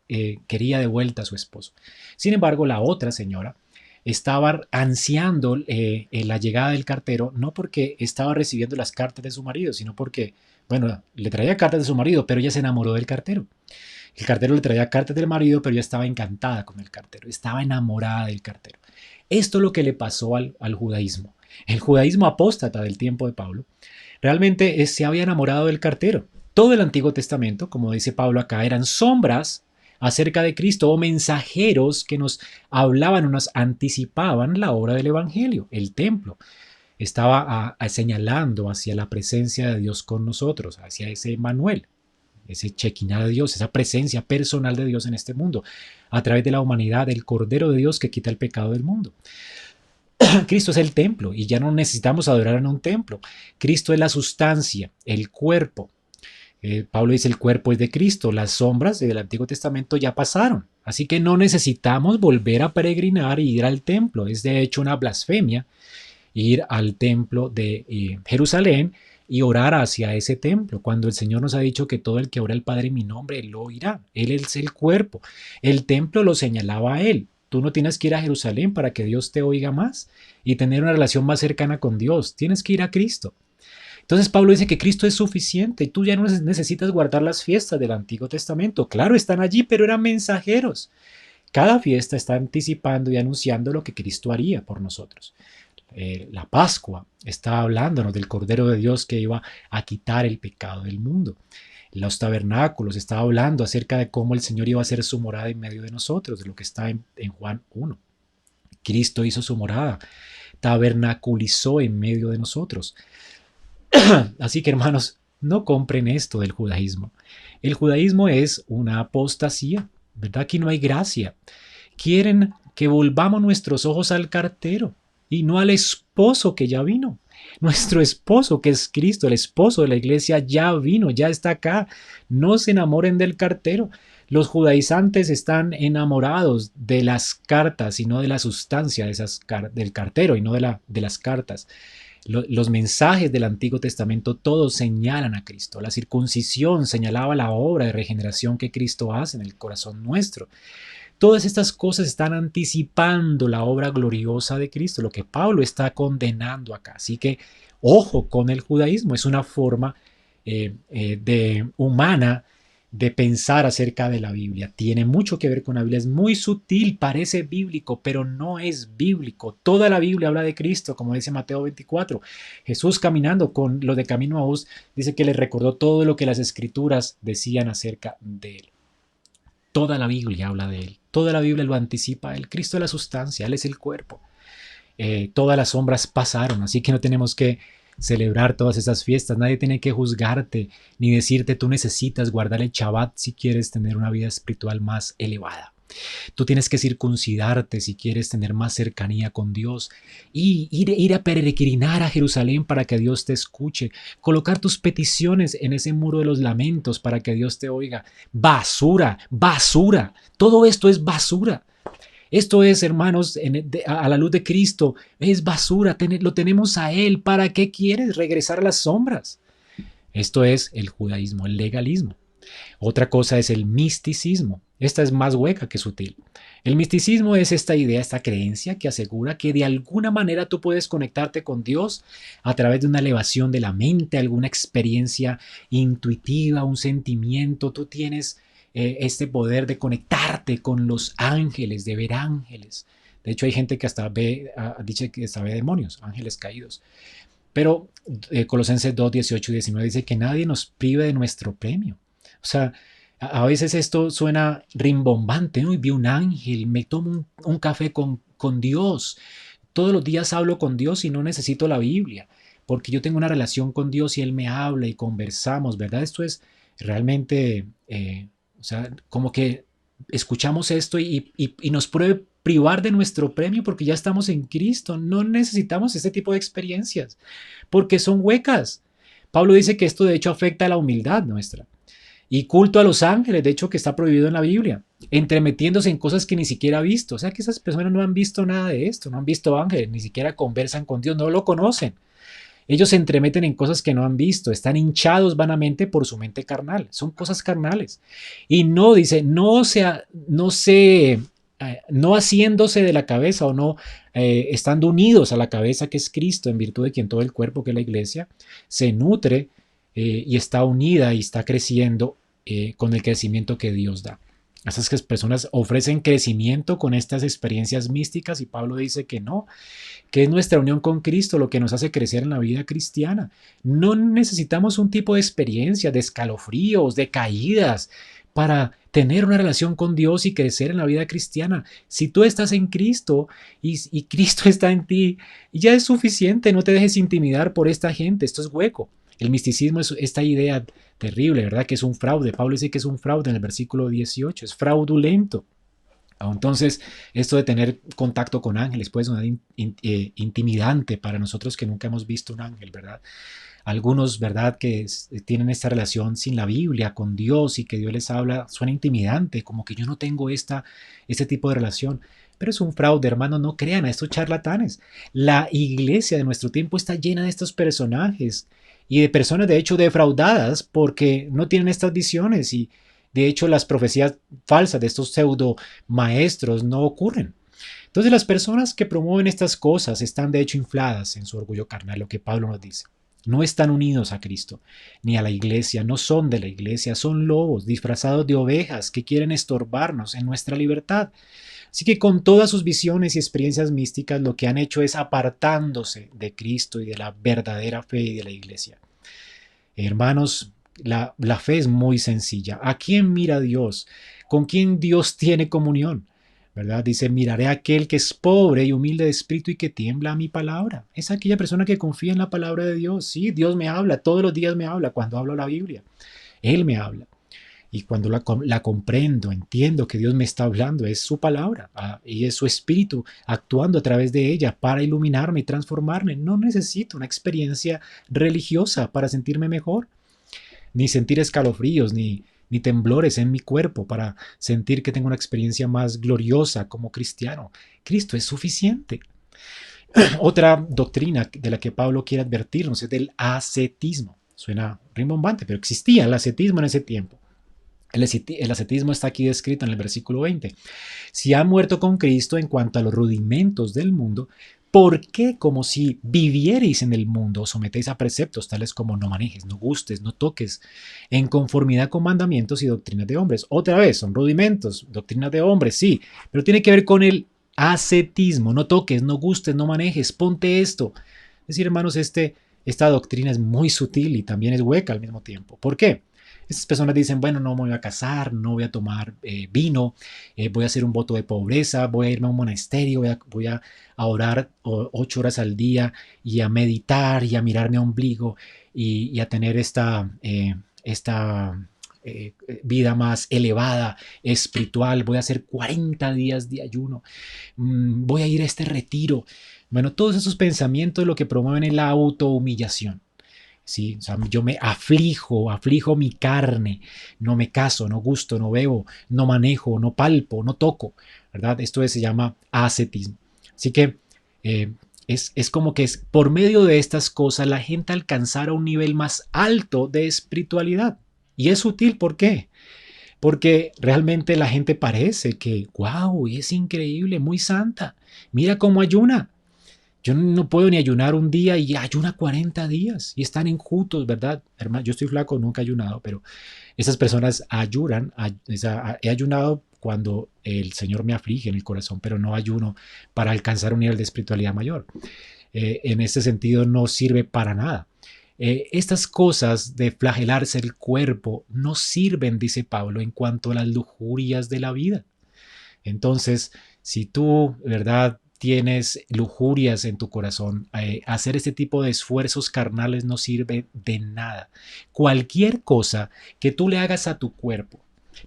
quería de vuelta a su esposo. Sin embargo, la otra señora estaba ansiando la llegada del cartero, no porque estaba recibiendo las cartas de su marido, sino porque, bueno, le traía cartas de su marido, pero ella se enamoró del cartero. El cartero le traía cartas del marido, pero ella estaba encantada con el cartero, estaba enamorada del cartero. Esto es lo que le pasó al judaísmo. El judaísmo apóstata del tiempo de Pablo realmente se había enamorado del cartero. Todo el Antiguo Testamento, como dice Pablo acá, eran sombras acerca de Cristo o mensajeros que nos hablaban o nos anticipaban la obra del Evangelio. El templo estaba señalando hacia la presencia de Dios con nosotros, hacia ese Manuel, ese Shekinah de Dios, esa presencia personal de Dios en este mundo, a través de la humanidad, del Cordero de Dios que quita el pecado del mundo. Cristo es el templo y ya no necesitamos adorar en un templo. Cristo es la sustancia, el cuerpo. Pablo dice el cuerpo es de Cristo, las sombras del Antiguo Testamento ya pasaron, así que no necesitamos volver a peregrinar e ir al templo. Es de hecho una blasfemia ir al templo de Jerusalén y orar hacia ese templo, cuando el Señor nos ha dicho que todo el que ora al Padre en mi nombre, Él lo oirá. Él es el cuerpo. El templo lo señalaba a Él. Tú no tienes que ir a Jerusalén para que Dios te oiga más y tener una relación más cercana con Dios. Tienes que ir a Cristo. Entonces Pablo dice que Cristo es suficiente y tú ya no necesitas guardar las fiestas del Antiguo Testamento. Claro, están allí, pero eran mensajeros. Cada fiesta está anticipando y anunciando lo que Cristo haría por nosotros. La Pascua está hablándonos del Cordero de Dios que iba a quitar el pecado del mundo. Los tabernáculos está hablando acerca de cómo el Señor iba a hacer su morada en medio de nosotros, de lo que está en Juan 1. Cristo hizo su morada, tabernaculizó en medio de nosotros. Así que hermanos, no compren esto del judaísmo. El judaísmo es una apostasía, ¿verdad? Aquí no hay gracia. Quieren que volvamos nuestros ojos al cartero y no al esposo que ya vino. Nuestro esposo, que es Cristo, el esposo de la iglesia, ya vino, ya está acá. No se enamoren del cartero. Los judaizantes están enamorados de las cartas y no de la sustancia del cartero y no de las cartas. Los mensajes del Antiguo Testamento todos señalan a Cristo. La circuncisión señalaba la obra de regeneración que Cristo hace en el corazón nuestro. Todas estas cosas están anticipando la obra gloriosa de Cristo, lo que Pablo está condenando acá. Así que ojo con el judaísmo, es una forma humana de pensar acerca de la Biblia. Tiene mucho que ver con la Biblia, es muy sutil, parece bíblico, pero no es bíblico. Toda la Biblia habla de Cristo, como dice Mateo 24. Jesús caminando con los de camino a Maús, dice que les recordó todo lo que las escrituras decían acerca de él. Toda la Biblia habla de él, toda la Biblia lo anticipa a él. Cristo es la sustancia, él es el cuerpo. Todas las sombras pasaron, así que no tenemos que celebrar todas esas fiestas. Nadie tiene que juzgarte ni decirte tú necesitas guardar el Shabbat si quieres tener una vida espiritual más elevada. Tú tienes que circuncidarte si quieres tener más cercanía con Dios y ir a peregrinar a Jerusalén para que Dios te escuche, colocar tus peticiones en ese muro de los lamentos para que Dios te oiga. Basura, basura, todo esto es basura. Esto es, hermanos, a la luz de Cristo, es basura, lo tenemos a Él. ¿Para qué quieres regresar a las sombras? Esto es el judaísmo, el legalismo. Otra cosa es el misticismo. Esta es más hueca que sutil. El misticismo es esta idea, esta creencia que asegura que de alguna manera tú puedes conectarte con Dios a través de una elevación de la mente, alguna experiencia intuitiva, un sentimiento. Tú tienes este poder de conectarte con los ángeles, de ver ángeles. De hecho, hay gente que hasta ha dicho que hasta ve demonios, ángeles caídos. Pero Colosenses 2, 18 y 19 dice que nadie nos prive de nuestro premio. O sea, a veces esto suena rimbombante, ¿no? Y vi un ángel, me tomo un café con Dios. Todos los días hablo con Dios y no necesito la Biblia, porque yo tengo una relación con Dios y Él me habla y conversamos, ¿verdad? Esto es realmente, o sea, como que escuchamos esto y nos puede privar de nuestro premio porque ya estamos en Cristo. No necesitamos este tipo de experiencias porque son huecas. Pablo dice que esto de hecho afecta a la humildad nuestra. Y culto a los ángeles, de hecho, que está prohibido en la Biblia, entremetiéndose en cosas que ni siquiera ha visto. O sea que esas personas no han visto nada de esto, no han visto ángeles, ni siquiera conversan con Dios, no lo conocen. Ellos se entremeten en cosas que no han visto, están hinchados vanamente por su mente carnal, son cosas carnales. Y no, dice, no haciéndose de la cabeza o no estando unidos a la cabeza que es Cristo, en virtud de quien todo el cuerpo que es la iglesia, se nutre y está unida y está creciendo con el crecimiento que Dios da. Esas personas ofrecen crecimiento con estas experiencias místicas y Pablo dice que no, que es nuestra unión con Cristo lo que nos hace crecer en la vida cristiana. No necesitamos un tipo de experiencia, de escalofríos, de caídas para tener una relación con Dios y crecer en la vida cristiana. Si tú estás en Cristo y Cristo está en ti, ya es suficiente, no te dejes intimidar por esta gente, esto es hueco. El misticismo es esta idea terrible, ¿verdad? Que es un fraude. Pablo dice que es un fraude en el versículo 18, es fraudulento. Entonces, esto de tener contacto con ángeles puede sonar intimidante para nosotros que nunca hemos visto un ángel, ¿verdad? Algunos, ¿verdad?, que tienen esta relación sin la Biblia, con Dios y que Dios les habla, suena intimidante, como que yo no tengo este tipo de relación. Pero es un fraude, hermano, no crean a estos charlatanes. La iglesia de nuestro tiempo está llena de estos personajes y de personas, de hecho, defraudadas porque no tienen estas visiones y, de hecho, las profecías falsas de estos pseudo maestros no ocurren. Entonces, las personas que promueven estas cosas están, de hecho, infladas en su orgullo carnal, lo que Pablo nos dice. No están unidos a Cristo, ni a la iglesia, no son de la iglesia, son lobos disfrazados de ovejas que quieren estorbarnos en nuestra libertad. Así que con todas sus visiones y experiencias místicas lo que han hecho es apartándose de Cristo y de la verdadera fe y de la iglesia. Hermanos, la fe es muy sencilla. ¿A quién mira Dios? ¿Con quién Dios tiene comunión? ¿Verdad? Dice, miraré a aquel que es pobre y humilde de espíritu y que tiembla a mi palabra. Es aquella persona que confía en la palabra de Dios. Sí, Dios me habla, todos los días me habla cuando hablo la Biblia. Él me habla. Y cuando la comprendo, entiendo que Dios me está hablando, es su palabra y es su espíritu actuando a través de ella para iluminarme y transformarme. No necesito una experiencia religiosa para sentirme mejor, ni sentir escalofríos, ni temblores en mi cuerpo para sentir que tengo una experiencia más gloriosa como cristiano. Cristo es suficiente. Otra doctrina de la que Pablo quiere advertirnos es del ascetismo. Suena rimbombante, pero existía el ascetismo en ese tiempo. El ascetismo está aquí descrito en el versículo 20. Si ha muerto con Cristo en cuanto a los rudimentos del mundo, ¿por qué, como si vivierais en el mundo, os sometéis a preceptos tales como no manejes, no gustes, no toques, en conformidad con mandamientos y doctrinas de hombres? Otra vez, son rudimentos, doctrinas de hombres, sí, pero tiene que ver con el ascetismo. No toques, no gustes, no manejes, ponte esto. Es decir, hermanos, esta doctrina es muy sutil y también es hueca al mismo tiempo. ¿Por qué? Estas personas dicen, bueno, no me voy a casar, no voy a tomar vino, voy a hacer un voto de pobreza, voy a irme a un monasterio, voy a orar 8 horas al día y a meditar y a mirar mi ombligo y a tener esta vida más elevada, espiritual, voy a hacer 40 días de ayuno, voy a ir a este retiro. Bueno, todos esos pensamientos lo que promueven es la autohumillación. ¿Sí? O sea, yo me aflijo mi carne, no me caso, no gusto, no bebo, no manejo, no palpo, no toco, ¿verdad? Esto se llama ascetismo. Así que es como que por medio de estas cosas la gente alcanzará un nivel más alto de espiritualidad. Y es útil, ¿por qué? Porque realmente la gente parece que, wow, es increíble, muy santa. Mira cómo ayuna. Yo no puedo ni ayunar un día y ayuna 40 días y están enjutos, ¿verdad? Hermano, yo estoy flaco, nunca he ayunado, pero esas personas ayunan. He ayunado cuando el Señor me aflige en el corazón, pero no ayuno para alcanzar un nivel de espiritualidad mayor. En ese sentido no sirve para nada. Estas cosas de flagelarse el cuerpo no sirven, dice Pablo, en cuanto a las lujurias de la vida. Entonces, si tú, ¿verdad?, tienes lujurias en tu corazón, hacer este tipo de esfuerzos carnales no sirve de nada. Cualquier cosa que tú le hagas a tu cuerpo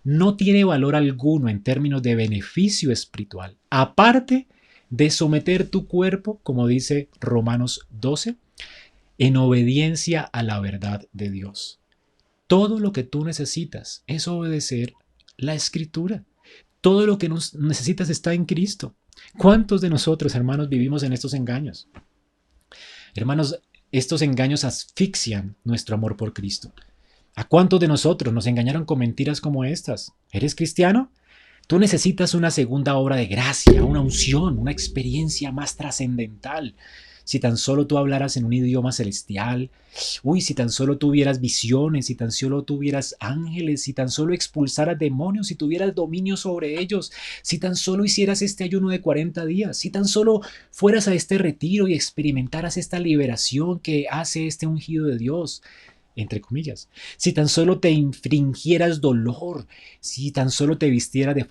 no tiene valor alguno en términos de beneficio espiritual, aparte de someter tu cuerpo, como dice Romanos 12, en obediencia a la verdad de Dios. Todo lo que tú necesitas es obedecer la Escritura. Todo lo que necesitas está en Cristo. ¿Cuántos de nosotros, hermanos, vivimos en estos engaños? Hermanos, estos engaños asfixian nuestro amor por Cristo. ¿A cuántos de nosotros nos engañaron con mentiras como estas? ¿Eres cristiano? Tú necesitas una segunda obra de gracia, una unción, una experiencia más trascendental. Si tan solo tú hablaras en un idioma celestial, si tan solo tuvieras visiones, si tan solo tuvieras ángeles, si tan solo expulsaras demonios, si tuvieras dominio sobre ellos, si tan solo hicieras este ayuno de 40 días, si tan solo fueras a este retiro y experimentaras esta liberación que hace este ungido de Dios, entre comillas, si tan solo te infringieras dolor, si tan solo te vistieras de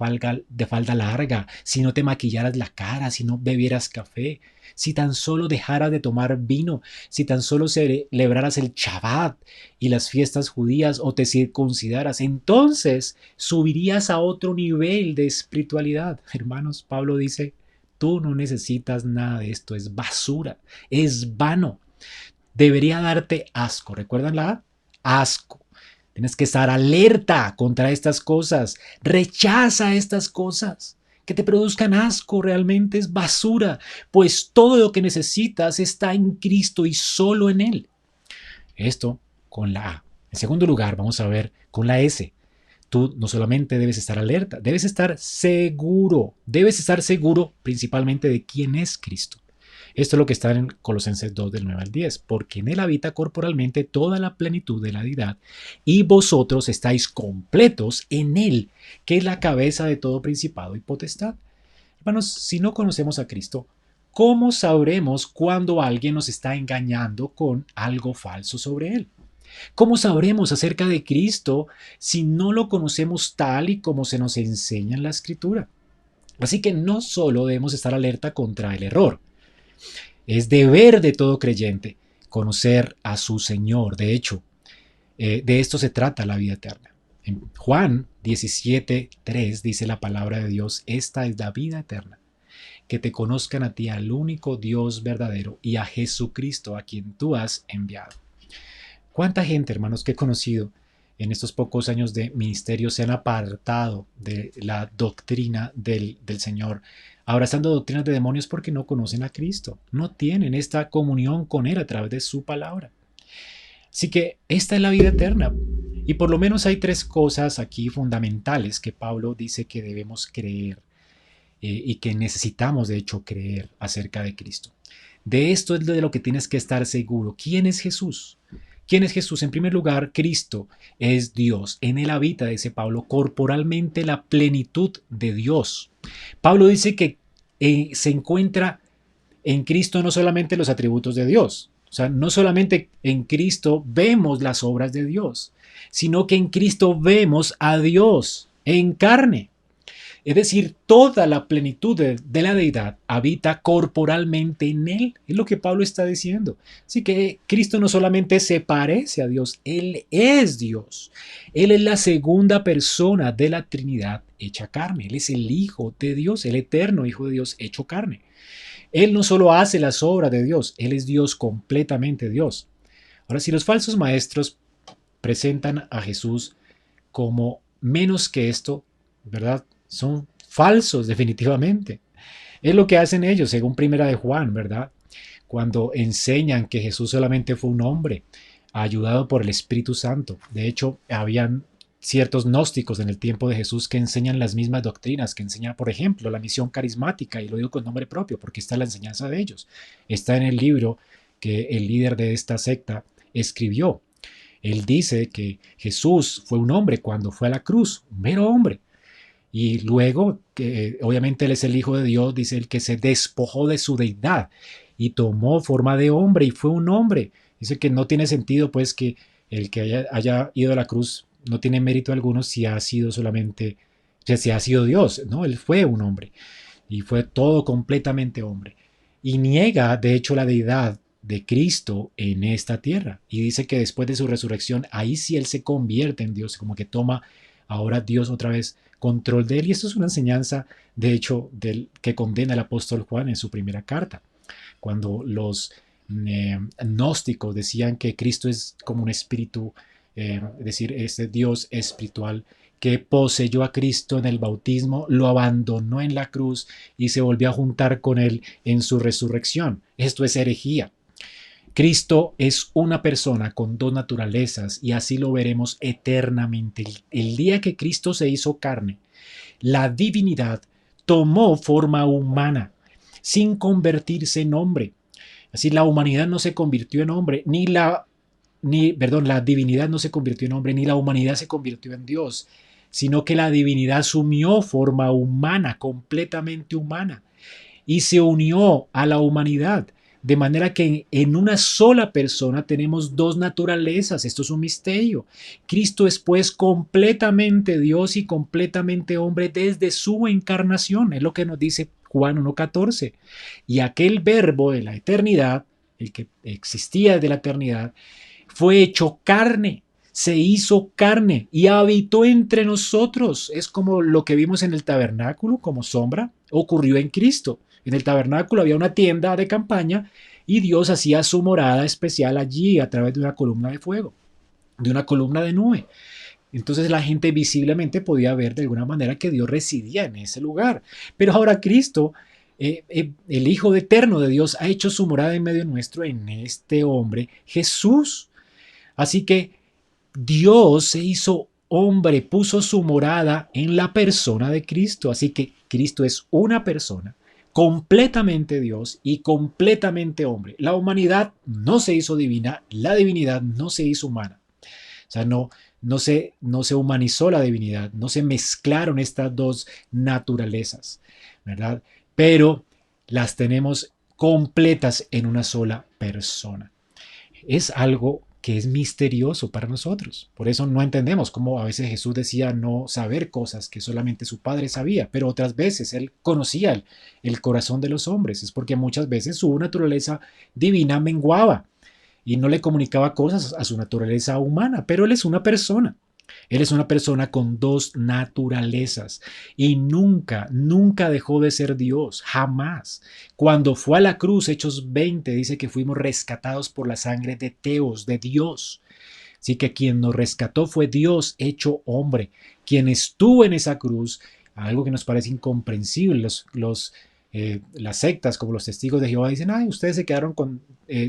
falda larga, si no te maquillaras la cara, si no bebieras café, si tan solo dejaras de tomar vino, si tan solo celebraras el Shabbat y las fiestas judías o te circuncidaras, entonces subirías a otro nivel de espiritualidad. Hermanos, Pablo dice, tú no necesitas nada de esto, es basura, es vano. Debería darte asco. ¿Recuerdan la A? Asco. Tienes que estar alerta contra estas cosas. Rechaza estas cosas. Que te produzcan asco realmente es basura, pues todo lo que necesitas está en Cristo y solo en Él. Esto con la A. En segundo lugar, vamos a ver con la S. Tú no solamente debes estar alerta, debes estar seguro. Debes estar seguro principalmente de quién es Cristo. Esto es lo que está en Colosenses 2 del 9 al 10, porque en él habita corporalmente toda la plenitud de la deidad y vosotros estáis completos en él, que es la cabeza de todo principado y potestad. Hermanos, si no conocemos a Cristo, ¿cómo sabremos cuando alguien nos está engañando con algo falso sobre él? ¿Cómo sabremos acerca de Cristo si no lo conocemos tal y como se nos enseña en la Escritura? Así que no solo debemos estar alerta contra el error, es deber de todo creyente conocer a su Señor. De hecho, de esto se trata la vida eterna. En Juan 17:3 dice la palabra de Dios, esta es la vida eterna, que te conozcan a ti, al único Dios verdadero, y a Jesucristo, a quien tú has enviado. ¿Cuánta gente, hermanos, que he conocido en estos pocos años de ministerio se han apartado de la doctrina del Señor, abrazando doctrinas de demonios porque no conocen a Cristo, no tienen esta comunión con Él a través de su palabra? Así que esta es la vida eterna. Y por lo menos hay tres cosas aquí fundamentales que Pablo dice que debemos creer y que necesitamos de hecho creer acerca de Cristo. De esto es de lo que tienes que estar seguro. ¿Quién es Jesús? ¿Quién es Jesús? En primer lugar, Cristo es Dios. En él habita, dice Pablo, corporalmente la plenitud de Dios. Pablo dice que se encuentra en Cristo no solamente los atributos de Dios, o sea, no solamente en Cristo vemos las obras de Dios, sino que en Cristo vemos a Dios en carne. Es decir, toda la plenitud de la deidad habita corporalmente en él. Es lo que Pablo está diciendo. Así que Cristo no solamente se parece a Dios, Él es Dios. Él es la segunda persona de la Trinidad hecha carne. Él es el Hijo de Dios, el eterno Hijo de Dios hecho carne. Él no solo hace las obras de Dios, Él es Dios, completamente Dios. Ahora, si los falsos maestros presentan a Jesús como menos que esto, ¿verdad? Son falsos definitivamente. Es lo que hacen ellos, según Primera de Juan, ¿verdad? Cuando enseñan que Jesús solamente fue un hombre, ayudado por el Espíritu Santo. De hecho, habían ciertos gnósticos en el tiempo de Jesús que enseñan las mismas doctrinas, que enseñan, por ejemplo, la misión carismática, y lo digo con nombre propio, porque está la enseñanza de ellos. Está en el libro que el líder de esta secta escribió. Él dice que Jesús fue un hombre cuando fue a la cruz, un mero hombre. Y luego, que obviamente él es el Hijo de Dios, dice el que se despojó de su deidad y tomó forma de hombre y fue un hombre. Dice que no tiene sentido pues que el que haya ido a la cruz no tiene mérito alguno si ha sido solamente, si ha sido Dios. No, él fue un hombre y fue todo completamente hombre. Y niega, de hecho, la deidad de Cristo en esta tierra. Y dice que después de su resurrección, ahí sí él se convierte en Dios, como que toma ahora Dios otra vez control de él. Y esto es una enseñanza, de hecho, que condena el apóstol Juan en su primera carta, cuando los gnósticos decían que Cristo es como un espíritu, es decir, este Dios espiritual que poseyó a Cristo en el bautismo, lo abandonó en la cruz y se volvió a juntar con él en su resurrección. Esto es herejía. Cristo es una persona con dos naturalezas y así lo veremos eternamente. El día que Cristo se hizo carne, la divinidad tomó forma humana sin convertirse en hombre. Así la humanidad no se convirtió en hombre, la divinidad no se convirtió en hombre, ni la humanidad se convirtió en Dios, sino que la divinidad asumió forma humana, completamente humana, y se unió a la humanidad. De manera que en una sola persona tenemos dos naturalezas. Esto es un misterio. Cristo es pues completamente Dios y completamente hombre desde su encarnación. Es lo que nos dice Juan 1:14. Y aquel verbo de la eternidad, el que existía desde la eternidad, fue hecho carne. Se hizo carne y habitó entre nosotros. Es como lo que vimos en el tabernáculo como sombra, ocurrió en Cristo. En el tabernáculo había una tienda de campaña y Dios hacía su morada especial allí a través de una columna de fuego, de una columna de nube. Entonces la gente visiblemente podía ver de alguna manera que Dios residía en ese lugar. Pero ahora Cristo, el Hijo eterno de Dios, ha hecho su morada en medio nuestro en este hombre, Jesús. Así que Dios se hizo hombre, puso su morada en la persona de Cristo. Así que Cristo es una persona completamente Dios y completamente hombre. La humanidad no se hizo divina, la divinidad no se hizo humana. O sea, no se humanizó la divinidad, no se mezclaron estas dos naturalezas, ¿verdad? Pero las tenemos completas en una sola persona. Es algo que es misterioso para nosotros. Por eso no entendemos cómo a veces Jesús decía no saber cosas que solamente su Padre sabía, pero otras veces Él conocía el corazón de los hombres. Es porque muchas veces su naturaleza divina menguaba y no le comunicaba cosas a su naturaleza humana, pero Él es una persona. Él es una persona con dos naturalezas y nunca, nunca dejó de ser Dios, jamás. Cuando fue a la cruz, Hechos 20 dice que fuimos rescatados por la sangre de Teos, de Dios. Así que quien nos rescató fue Dios hecho hombre, quien estuvo en esa cruz, algo que nos parece incomprensible. Las sectas como los testigos de Jehová dicen, ay, ustedes se quedaron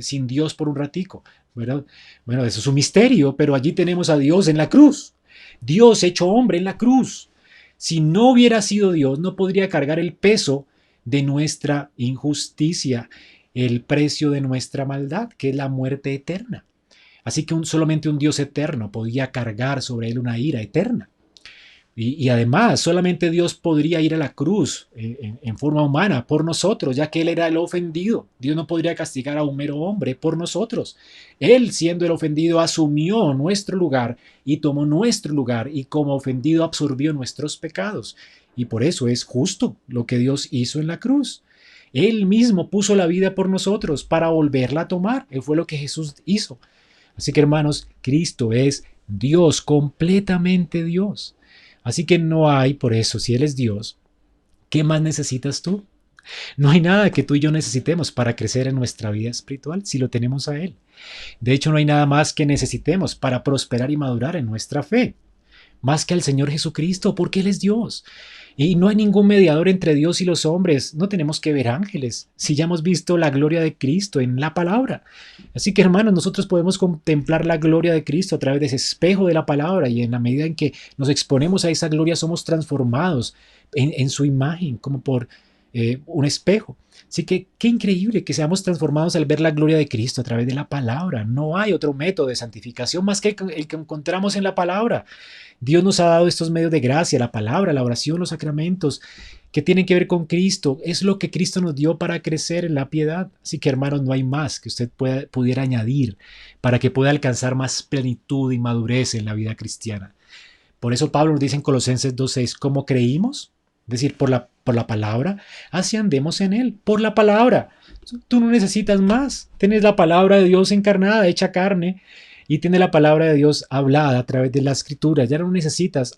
sin Dios por un ratico, ¿verdad? Bueno, eso es un misterio, pero allí tenemos a Dios en la cruz. Dios hecho hombre en la cruz. Si no hubiera sido Dios, no podría cargar el peso de nuestra injusticia, el precio de nuestra maldad, que es la muerte eterna. Así que solamente un Dios eterno podía cargar sobre él una ira eterna. Y además, solamente Dios podría ir a la cruz en forma humana por nosotros, ya que Él era el ofendido. Dios no podría castigar a un mero hombre por nosotros. Él, siendo el ofendido, asumió nuestro lugar y tomó nuestro lugar y como ofendido absorbió nuestros pecados. Y por eso es justo lo que Dios hizo en la cruz. Él mismo puso la vida por nosotros para volverla a tomar. Él fue lo que Jesús hizo. Así que hermanos, Cristo es Dios, completamente Dios. Así que no hay, por eso, si Él es Dios, ¿qué más necesitas tú? No hay nada que tú y yo necesitemos para crecer en nuestra vida espiritual si lo tenemos a Él. De hecho, no hay nada más que necesitemos para prosperar y madurar en nuestra fe, más que al Señor Jesucristo, porque Él es Dios. Y no hay ningún mediador entre Dios y los hombres. No tenemos que ver ángeles, si ya hemos visto la gloria de Cristo en la palabra. Así que hermanos, nosotros podemos contemplar la gloria de Cristo a través de ese espejo de la palabra, y en la medida en que nos exponemos a esa gloria somos transformados en su imagen, como por un espejo. Así que qué increíble que seamos transformados al ver la gloria de Cristo a través de la palabra. No hay otro método de santificación más que el que encontramos en la palabra. Dios nos ha dado estos medios de gracia, la palabra, la oración, los sacramentos, que tienen que ver con Cristo. Es lo que Cristo nos dio para crecer en la piedad. Así que hermanos, no hay más que usted pudiera añadir para que pueda alcanzar más plenitud y madurez en la vida cristiana. Por eso Pablo nos dice en Colosenses 2:6, ¿cómo creímos? Es decir, por la palabra, así andemos en él, por la palabra. Tú no necesitas más. Tienes la palabra de Dios encarnada, hecha carne, y tienes la palabra de Dios hablada a través de la escritura. Ya no necesitas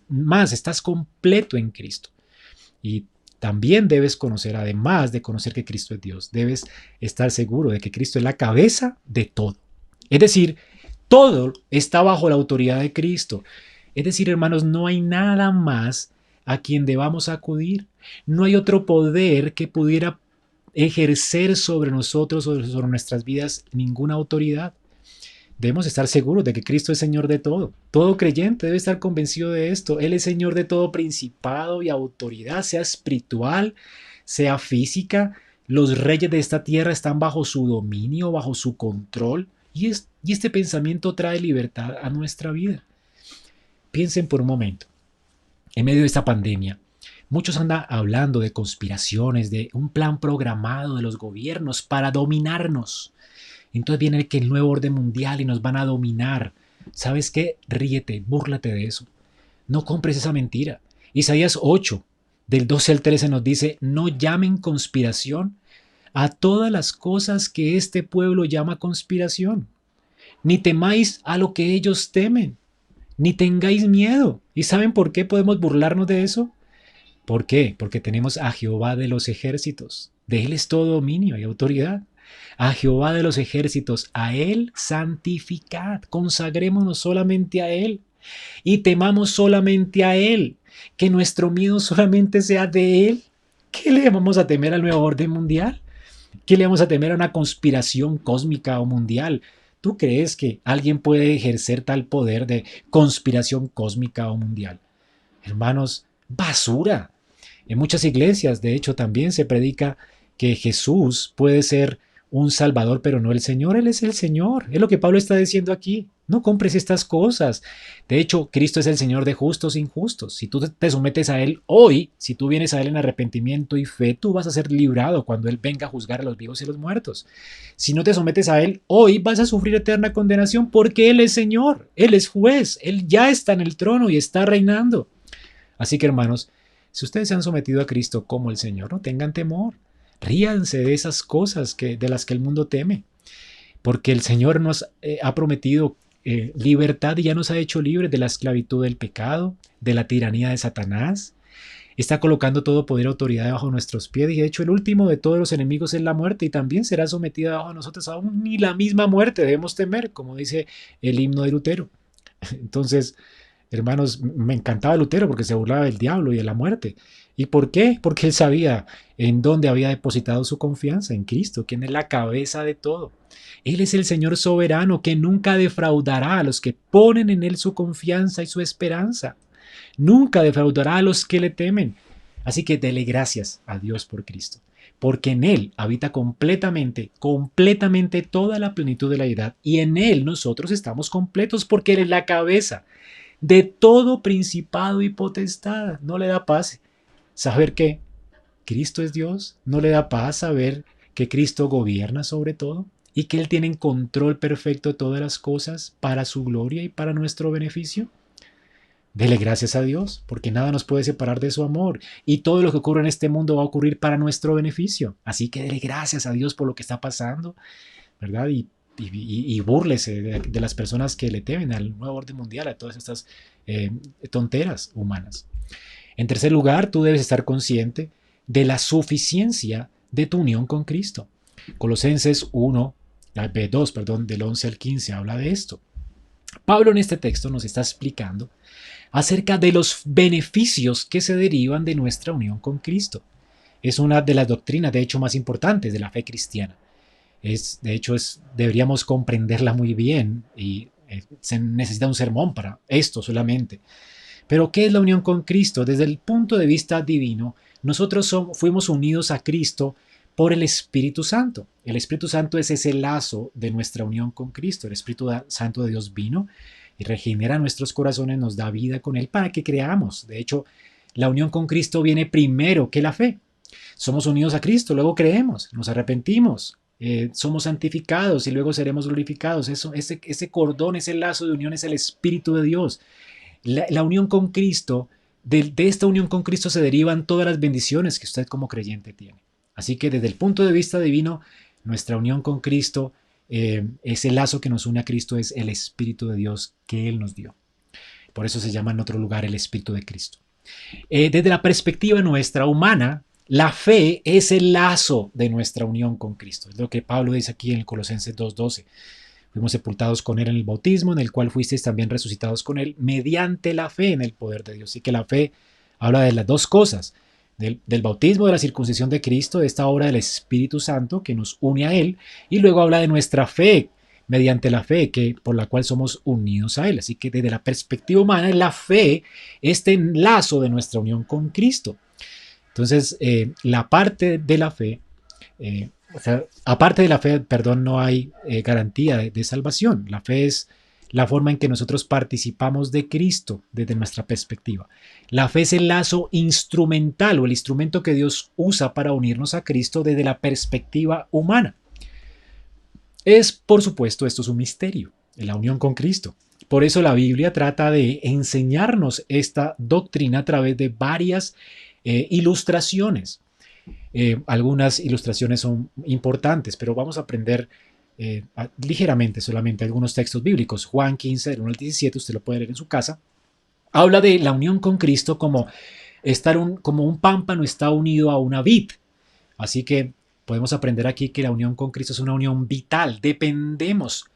más, estás completo en Cristo. Y también debes conocer, además de conocer que Cristo es Dios, debes estar seguro de que Cristo es la cabeza de todo. Es decir, todo está bajo la autoridad de Cristo. Es decir, hermanos, no hay nada más a quien debamos acudir. No hay otro poder que pudiera ejercer sobre nosotros o sobre nuestras vidas ninguna autoridad. Debemos estar seguros de que Cristo es Señor de todo. Todo creyente debe estar convencido de esto. Él es Señor de todo principado y autoridad, sea espiritual, sea física. Los reyes de esta tierra están bajo su dominio, bajo su control. Y este pensamiento trae libertad a nuestra vida. Piensen por un momento. En medio de esta pandemia, muchos andan hablando de conspiraciones, de un plan programado de los gobiernos para dominarnos. Entonces viene el nuevo orden mundial y nos van a dominar. ¿Sabes qué? Ríete, búrlate de eso. No compres esa mentira. Isaías 8, del 12 al 13 nos dice, no llamen conspiración a todas las cosas que este pueblo llama conspiración. Ni temáis a lo que ellos temen, ni tengáis miedo. ¿Y saben por qué podemos burlarnos de eso? ¿Por qué? Porque tenemos a Jehová de los ejércitos. De Él es todo dominio y autoridad. A Jehová de los ejércitos, a Él santificad, consagrémonos solamente a Él y temamos solamente a Él, que nuestro miedo solamente sea de Él. ¿Qué le vamos a temer al nuevo orden mundial? ¿Qué le vamos a temer a una conspiración cósmica o mundial? ¿Tú crees que alguien puede ejercer tal poder de conspiración cósmica o mundial? Hermanos, basura. En muchas iglesias, de hecho, también se predica que Jesús puede ser un Salvador, pero no el Señor. Él es el Señor. Es lo que Pablo está diciendo aquí. No compres estas cosas. De hecho, Cristo es el Señor de justos e injustos. Si tú te sometes a Él hoy, si tú vienes a Él en arrepentimiento y fe, tú vas a ser librado cuando Él venga a juzgar a los vivos y los muertos. Si no te sometes a Él hoy, vas a sufrir eterna condenación porque Él es Señor. Él es juez. Él ya está en el trono y está reinando. Así que, hermanos, si ustedes se han sometido a Cristo como el Señor, no tengan temor. Ríanse de esas cosas de las que el mundo teme, porque el Señor nos ha prometido libertad y ya nos ha hecho libres de la esclavitud del pecado, de la tiranía de Satanás. Está colocando todo poder y autoridad bajo nuestros pies, y de hecho el último de todos los enemigos es la muerte, y también será sometida bajo nosotros. Aún ni la misma muerte debemos temer, como dice el himno de Lutero. Entonces, hermanos, me encantaba Lutero porque se burlaba del diablo y de la muerte. ¿Y por qué? Porque él sabía en dónde había depositado su confianza, en Cristo, quien es la cabeza de todo. Él es el Señor soberano que nunca defraudará a los que ponen en Él su confianza y su esperanza. Nunca defraudará a los que le temen. Así que dele gracias a Dios por Cristo, porque en Él habita completamente toda la plenitud de la deidad, y en Él nosotros estamos completos porque Él es la cabeza. de todo principado y potestad. ¿No le da paz saber que Cristo es Dios? ¿No le da paz saber que Cristo gobierna sobre todo y que Él tiene en control perfecto de todas las cosas para su gloria y para nuestro beneficio? Dele gracias a Dios, porque nada nos puede separar de su amor y todo lo que ocurre en este mundo va a ocurrir para nuestro beneficio. Así que dele gracias a Dios por lo que está pasando, ¿verdad? Y búrlese de las personas que le temen al nuevo orden mundial, a todas estas tonteras humanas. En tercer lugar, tú debes estar consciente de la suficiencia de tu unión con Cristo. Colosenses 2, del 11 al 15, habla de esto. Pablo en este texto nos está explicando acerca de los beneficios que se derivan de nuestra unión con Cristo. Es una de las doctrinas, de hecho, más importantes de la fe cristiana. Deberíamos comprenderla muy bien y se necesita un sermón para esto solamente. Pero, ¿qué es la unión con Cristo? Desde el punto de vista divino, nosotros fuimos unidos a Cristo por el Espíritu Santo. El Espíritu Santo es ese lazo de nuestra unión con Cristo. El Espíritu Santo de Dios vino y regenera nuestros corazones, nos da vida con Él para que creamos. De hecho, la unión con Cristo viene primero que la fe. Somos unidos a Cristo, luego creemos, nos arrepentimos, somos santificados y luego seremos glorificados. Ese cordón, ese lazo de unión es el Espíritu de Dios. La unión con Cristo, de esta unión con Cristo se derivan todas las bendiciones que usted como creyente tiene. Así que desde el punto de vista divino, nuestra unión con Cristo, ese lazo que nos une a Cristo es el Espíritu de Dios que Él nos dio. Por eso se llama en otro lugar el Espíritu de Cristo. Desde la perspectiva nuestra humana, la fe es el lazo de nuestra unión con Cristo. Es lo que Pablo dice aquí en Colosenses 2:12. Fuimos sepultados con Él en el bautismo, en el cual fuisteis también resucitados con Él, mediante la fe en el poder de Dios. Así que la fe habla de las dos cosas, del bautismo, de la circuncisión de Cristo, de esta obra del Espíritu Santo que nos une a Él, y luego habla de nuestra fe, mediante la fe por la cual somos unidos a Él. Así que desde la perspectiva humana, la fe, este lazo de nuestra unión con Cristo. Entonces, la parte de la fe, aparte de la fe, no hay garantía de salvación. La fe es la forma en que nosotros participamos de Cristo desde nuestra perspectiva. La fe es el lazo instrumental o el instrumento que Dios usa para unirnos a Cristo desde la perspectiva humana. Por supuesto, esto es un misterio, la unión con Cristo. Por eso la Biblia trata de enseñarnos esta doctrina a través de varias ilustraciones. Algunas ilustraciones son importantes, pero vamos a aprender ligeramente solamente algunos textos bíblicos. Juan 15, del 1 al 17, usted lo puede leer en su casa. Habla de la unión con Cristo como un pámpano está unido a una vid. Así que podemos aprender aquí que la unión con Cristo es una unión vital. Dependemos.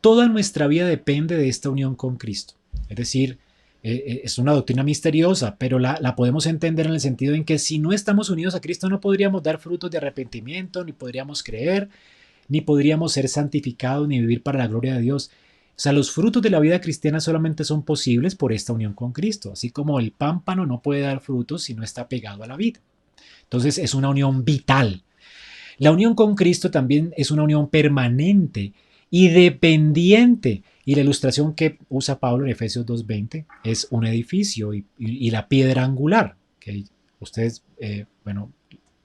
Toda nuestra vida depende de esta unión con Cristo. Es decir, es una doctrina misteriosa, pero la podemos entender en el sentido en que si no estamos unidos a Cristo no podríamos dar frutos de arrepentimiento, ni podríamos creer, ni podríamos ser santificados, ni vivir para la gloria de Dios. O sea, los frutos de la vida cristiana solamente son posibles por esta unión con Cristo, así como el pámpano no puede dar frutos si no está pegado a la vid. Entonces es una unión vital. La unión con Cristo también es una unión permanente y dependiente. Y la ilustración que usa Pablo en Efesios 2:20 es un edificio y la piedra angular, que ustedes,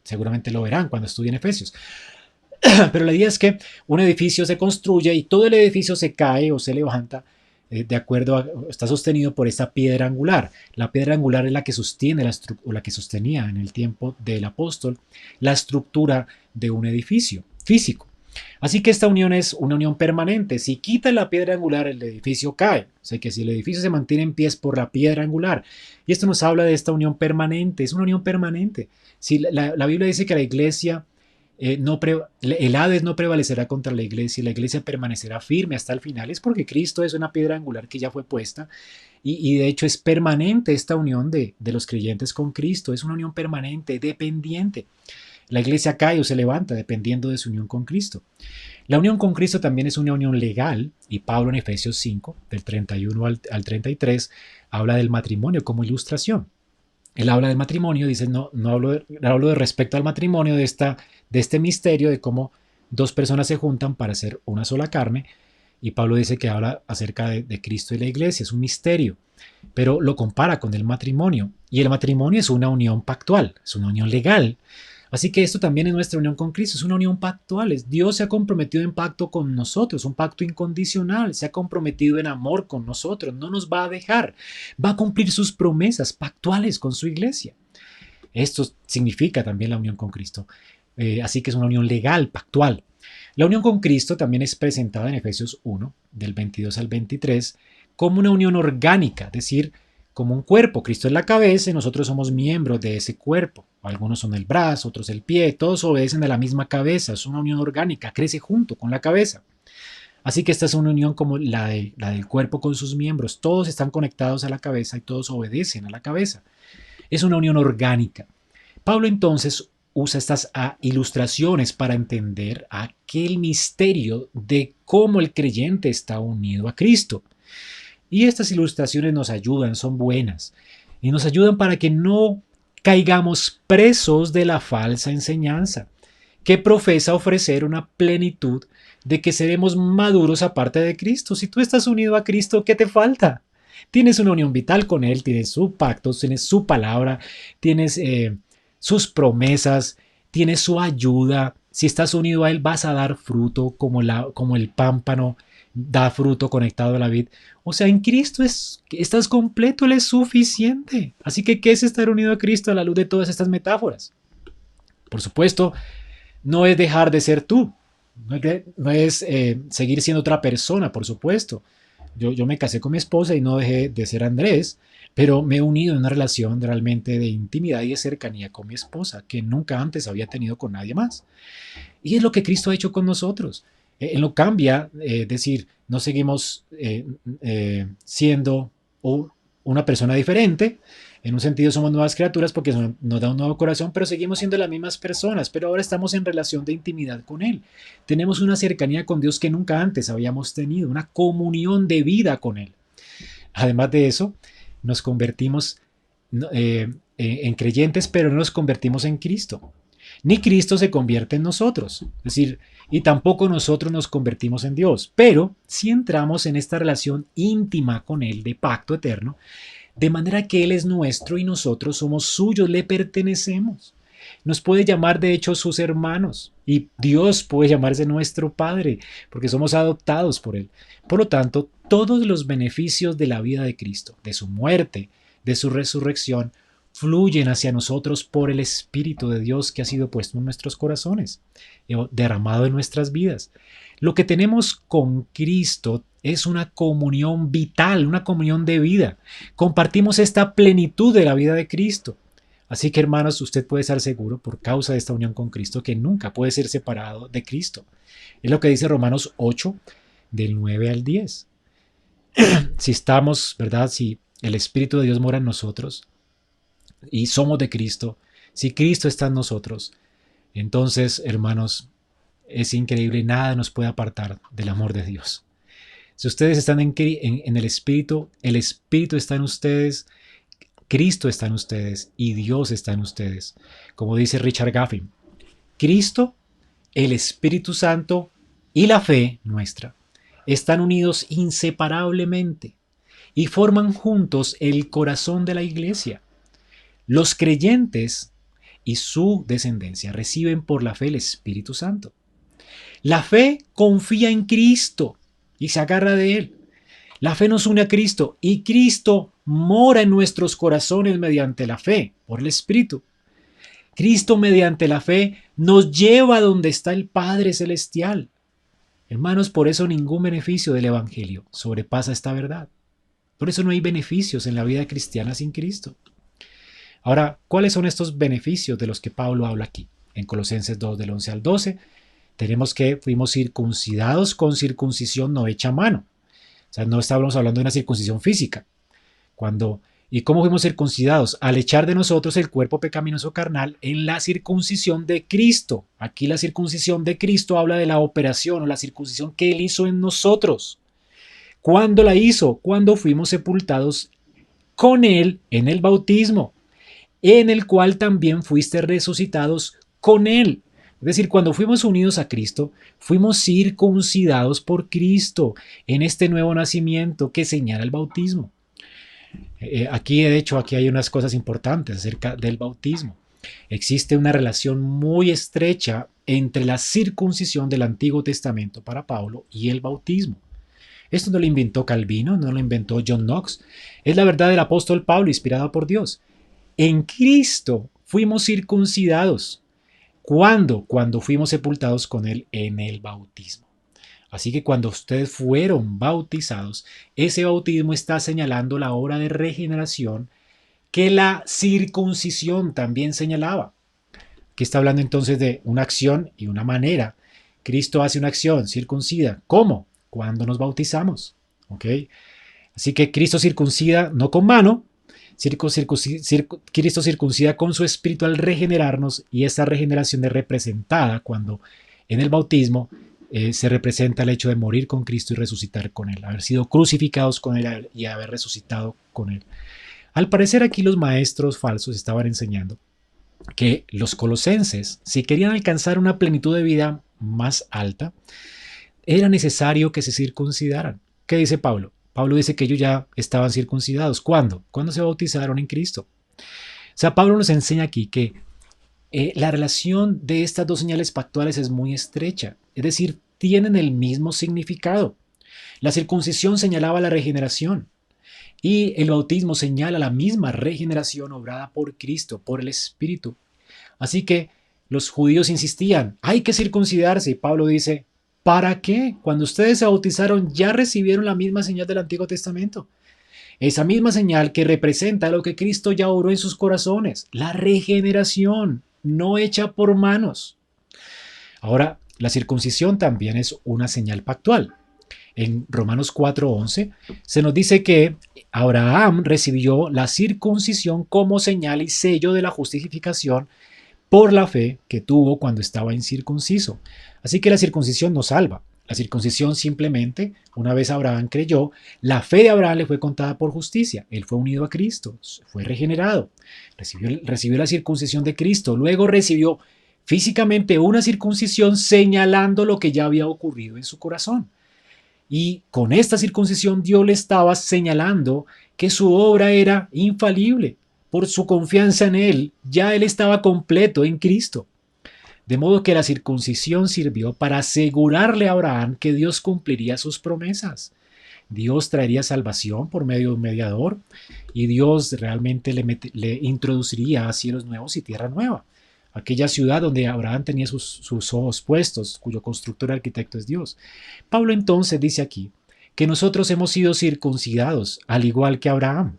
seguramente lo verán cuando estudien Efesios. Pero la idea es que un edificio se construye y todo el edificio se cae o se levanta está sostenido por esta piedra angular. La piedra angular es la que sostiene la que sostenía en el tiempo del apóstol la estructura de un edificio físico. Así que esta unión es una unión permanente. Si quita la piedra angular, el edificio cae. O sea que si el edificio se mantiene en pie es por la piedra angular. Y esto nos habla de esta unión permanente. Es una unión permanente. Si la Biblia dice que la iglesia, el Hades no prevalecerá contra la iglesia permanecerá firme hasta el final, es porque Cristo es una piedra angular que ya fue puesta. Y de hecho es permanente esta unión de los creyentes con Cristo. Es una unión permanente, dependiente. La iglesia cae o se levanta dependiendo de su unión con Cristo. La unión con Cristo también es una unión legal y Pablo en Efesios 5, del 31 al 33, habla del matrimonio como ilustración. Él habla del matrimonio, dice, no hablo de respecto al matrimonio de este misterio de cómo dos personas se juntan para hacer una sola carne Y Pablo dice que habla acerca de Cristo y la iglesia, es un misterio, pero lo compara con el matrimonio. Y el matrimonio es una unión pactual, es una unión legal. Así que esto también es nuestra unión con Cristo, es una unión pactual. Dios se ha comprometido en pacto con nosotros, un pacto incondicional, se ha comprometido en amor con nosotros, no nos va a dejar, va a cumplir sus promesas pactuales con su iglesia. Esto significa también la unión con Cristo. Así que es una unión legal, pactual. La unión con Cristo también es presentada en Efesios 1, del 22 al 23, como una unión orgánica, es decir, como un cuerpo. Cristo es la cabeza y nosotros somos miembros de ese cuerpo. Algunos son el brazo, otros el pie, todos obedecen a la misma cabeza. Es una unión orgánica, crece junto con la cabeza. Así que esta es una unión como la del cuerpo con sus miembros. Todos están conectados a la cabeza y todos obedecen a la cabeza. Es una unión orgánica. Pablo entonces usa estas ilustraciones para entender aquel misterio de cómo el creyente está unido a Cristo. Y estas ilustraciones nos ayudan, son buenas, y nos ayudan para que no caigamos presos de la falsa enseñanza, que profesa ofrecer una plenitud de que seremos maduros aparte de Cristo. Si tú estás unido a Cristo, ¿qué te falta? Tienes una unión vital con Él, tienes su pacto, tienes su palabra, tienes sus promesas, tienes su ayuda. Si estás unido a Él, vas a dar fruto como el pámpano da fruto conectado a la vid. O sea, en Cristo estás completo, Él es suficiente. Así que, ¿qué es estar unido a Cristo a la luz de todas estas metáforas? Por supuesto, no es dejar de ser tú. No es seguir siendo otra persona, por supuesto. Yo me casé con mi esposa y no dejé de ser Andrés, pero me he unido en una relación realmente de intimidad y de cercanía con mi esposa, que nunca antes había tenido con nadie más. Y es lo que Cristo ha hecho con nosotros. Él no cambia, es decir, no seguimos siendo una persona diferente. En un sentido somos nuevas criaturas porque nos da un nuevo corazón, pero seguimos siendo las mismas personas, pero ahora estamos en relación de intimidad con Él. Tenemos una cercanía con Dios que nunca antes habíamos tenido, una comunión de vida con Él. Además de eso, nos convertimos en creyentes, pero no nos convertimos en Cristo. Ni Cristo se convierte en nosotros, es decir, y tampoco nosotros nos convertimos en Dios, pero si entramos en esta relación íntima con Él de pacto eterno, de manera que Él es nuestro y nosotros somos suyos, le pertenecemos. Nos puede llamar de hecho sus hermanos y Dios puede llamarse nuestro Padre porque somos adoptados por Él. Por lo tanto, todos los beneficios de la vida de Cristo, de su muerte, de su resurrección, fluyen hacia nosotros por el Espíritu de Dios que ha sido puesto en nuestros corazones, derramado en nuestras vidas. Lo que tenemos con Cristo es una comunión vital, una comunión de vida. Compartimos esta plenitud de la vida de Cristo. Así que, hermanos, usted puede estar seguro, por causa de esta unión con Cristo, que nunca puede ser separado de Cristo. Es lo que dice Romanos 8, del 9 al 10. Si estamos, ¿verdad? Si el Espíritu de Dios mora en nosotros y somos de Cristo, si Cristo está en nosotros, entonces, hermanos, es increíble, nada nos puede apartar del amor de Dios. Si ustedes están en el Espíritu está en ustedes, Cristo está en ustedes y Dios está en ustedes. Como dice Richard Gaffin, Cristo, el Espíritu Santo y la fe nuestra están unidos inseparablemente y forman juntos el corazón de la iglesia. Los creyentes y su descendencia reciben por la fe el Espíritu Santo. La fe confía en Cristo y se agarra de Él. La fe nos une a Cristo y Cristo mora en nuestros corazones mediante la fe, por el Espíritu. Cristo mediante la fe nos lleva a donde está el Padre Celestial. Hermanos, por eso ningún beneficio del Evangelio sobrepasa esta verdad. Por eso no hay beneficios en la vida cristiana sin Cristo. Ahora, ¿cuáles son estos beneficios de los que Pablo habla aquí? En Colosenses 2, del 11 al 12, tenemos que fuimos circuncidados con circuncisión no hecha a mano. O sea, no estábamos hablando de una circuncisión física. ¿Y cómo fuimos circuncidados? Al echar de nosotros el cuerpo pecaminoso carnal en la circuncisión de Cristo. Aquí la circuncisión de Cristo habla de la operación o la circuncisión que Él hizo en nosotros. ¿Cuándo la hizo? Cuando fuimos sepultados con Él en el bautismo, en el cual también fuiste resucitados con Él. Es decir, cuando fuimos unidos a Cristo, fuimos circuncidados por Cristo en este nuevo nacimiento que señala el bautismo. Aquí, de hecho, aquí hay unas cosas importantes acerca del bautismo. Existe una relación muy estrecha entre la circuncisión del Antiguo Testamento para Pablo y el bautismo. Esto no lo inventó Calvino, no lo inventó John Knox. Es la verdad del apóstol Pablo, inspirado por Dios. En Cristo fuimos circuncidados. ¿Cuándo? Cuando fuimos sepultados con Él en el bautismo. Así que cuando ustedes fueron bautizados, ese bautismo está señalando la obra de regeneración que la circuncisión también señalaba. Aquí está hablando entonces de una acción y una manera. Cristo hace una acción, circuncida. ¿Cómo? Cuando nos bautizamos. ¿Ok? Así que Cristo circuncida no con mano, Cristo circuncida con su espíritu al regenerarnos, y esta regeneración es representada cuando en el bautismo se representa el hecho de morir con Cristo y resucitar con Él, haber sido crucificados con Él y haber resucitado con Él. Al parecer aquí los maestros falsos estaban enseñando que los colosenses, si querían alcanzar una plenitud de vida más alta, era necesario que se circuncidaran. ¿Qué dice Pablo? Pablo dice que ellos ya estaban circuncidados. ¿Cuándo? Cuando se bautizaron en Cristo. O sea, Pablo nos enseña aquí que la relación de estas dos señales pactuales es muy estrecha, es decir, tienen el mismo significado. La circuncisión señalaba la regeneración y el bautismo señala la misma regeneración obrada por Cristo, por el Espíritu. Así que los judíos insistían, hay que circuncidarse, y Pablo dice, ¿para qué? Cuando ustedes se bautizaron ya recibieron la misma señal del Antiguo Testamento. Esa misma señal que representa lo que Cristo ya obró en sus corazones, la regeneración, no hecha por manos. Ahora, la circuncisión también es una señal pactual. En Romanos 4:11 se nos dice que Abraham recibió la circuncisión como señal y sello de la justificación por la fe que tuvo cuando estaba incircunciso. Así que la circuncisión no salva. La circuncisión simplemente, una vez Abraham creyó, la fe de Abraham le fue contada por justicia. Él fue unido a Cristo, fue regenerado, recibió la circuncisión de Cristo, luego recibió físicamente una circuncisión señalando lo que ya había ocurrido en su corazón. Y con esta circuncisión Dios le estaba señalando que su obra era infalible. Por su confianza en Él, ya Él estaba completo en Cristo. De modo que la circuncisión sirvió para asegurarle a Abraham que Dios cumpliría sus promesas. Dios traería salvación por medio de un mediador y Dios realmente le introduciría a cielos nuevos y tierra nueva. Aquella ciudad donde Abraham tenía sus ojos puestos, cuyo constructor y arquitecto es Dios. Pablo entonces dice aquí que nosotros hemos sido circuncidados, al igual que Abraham.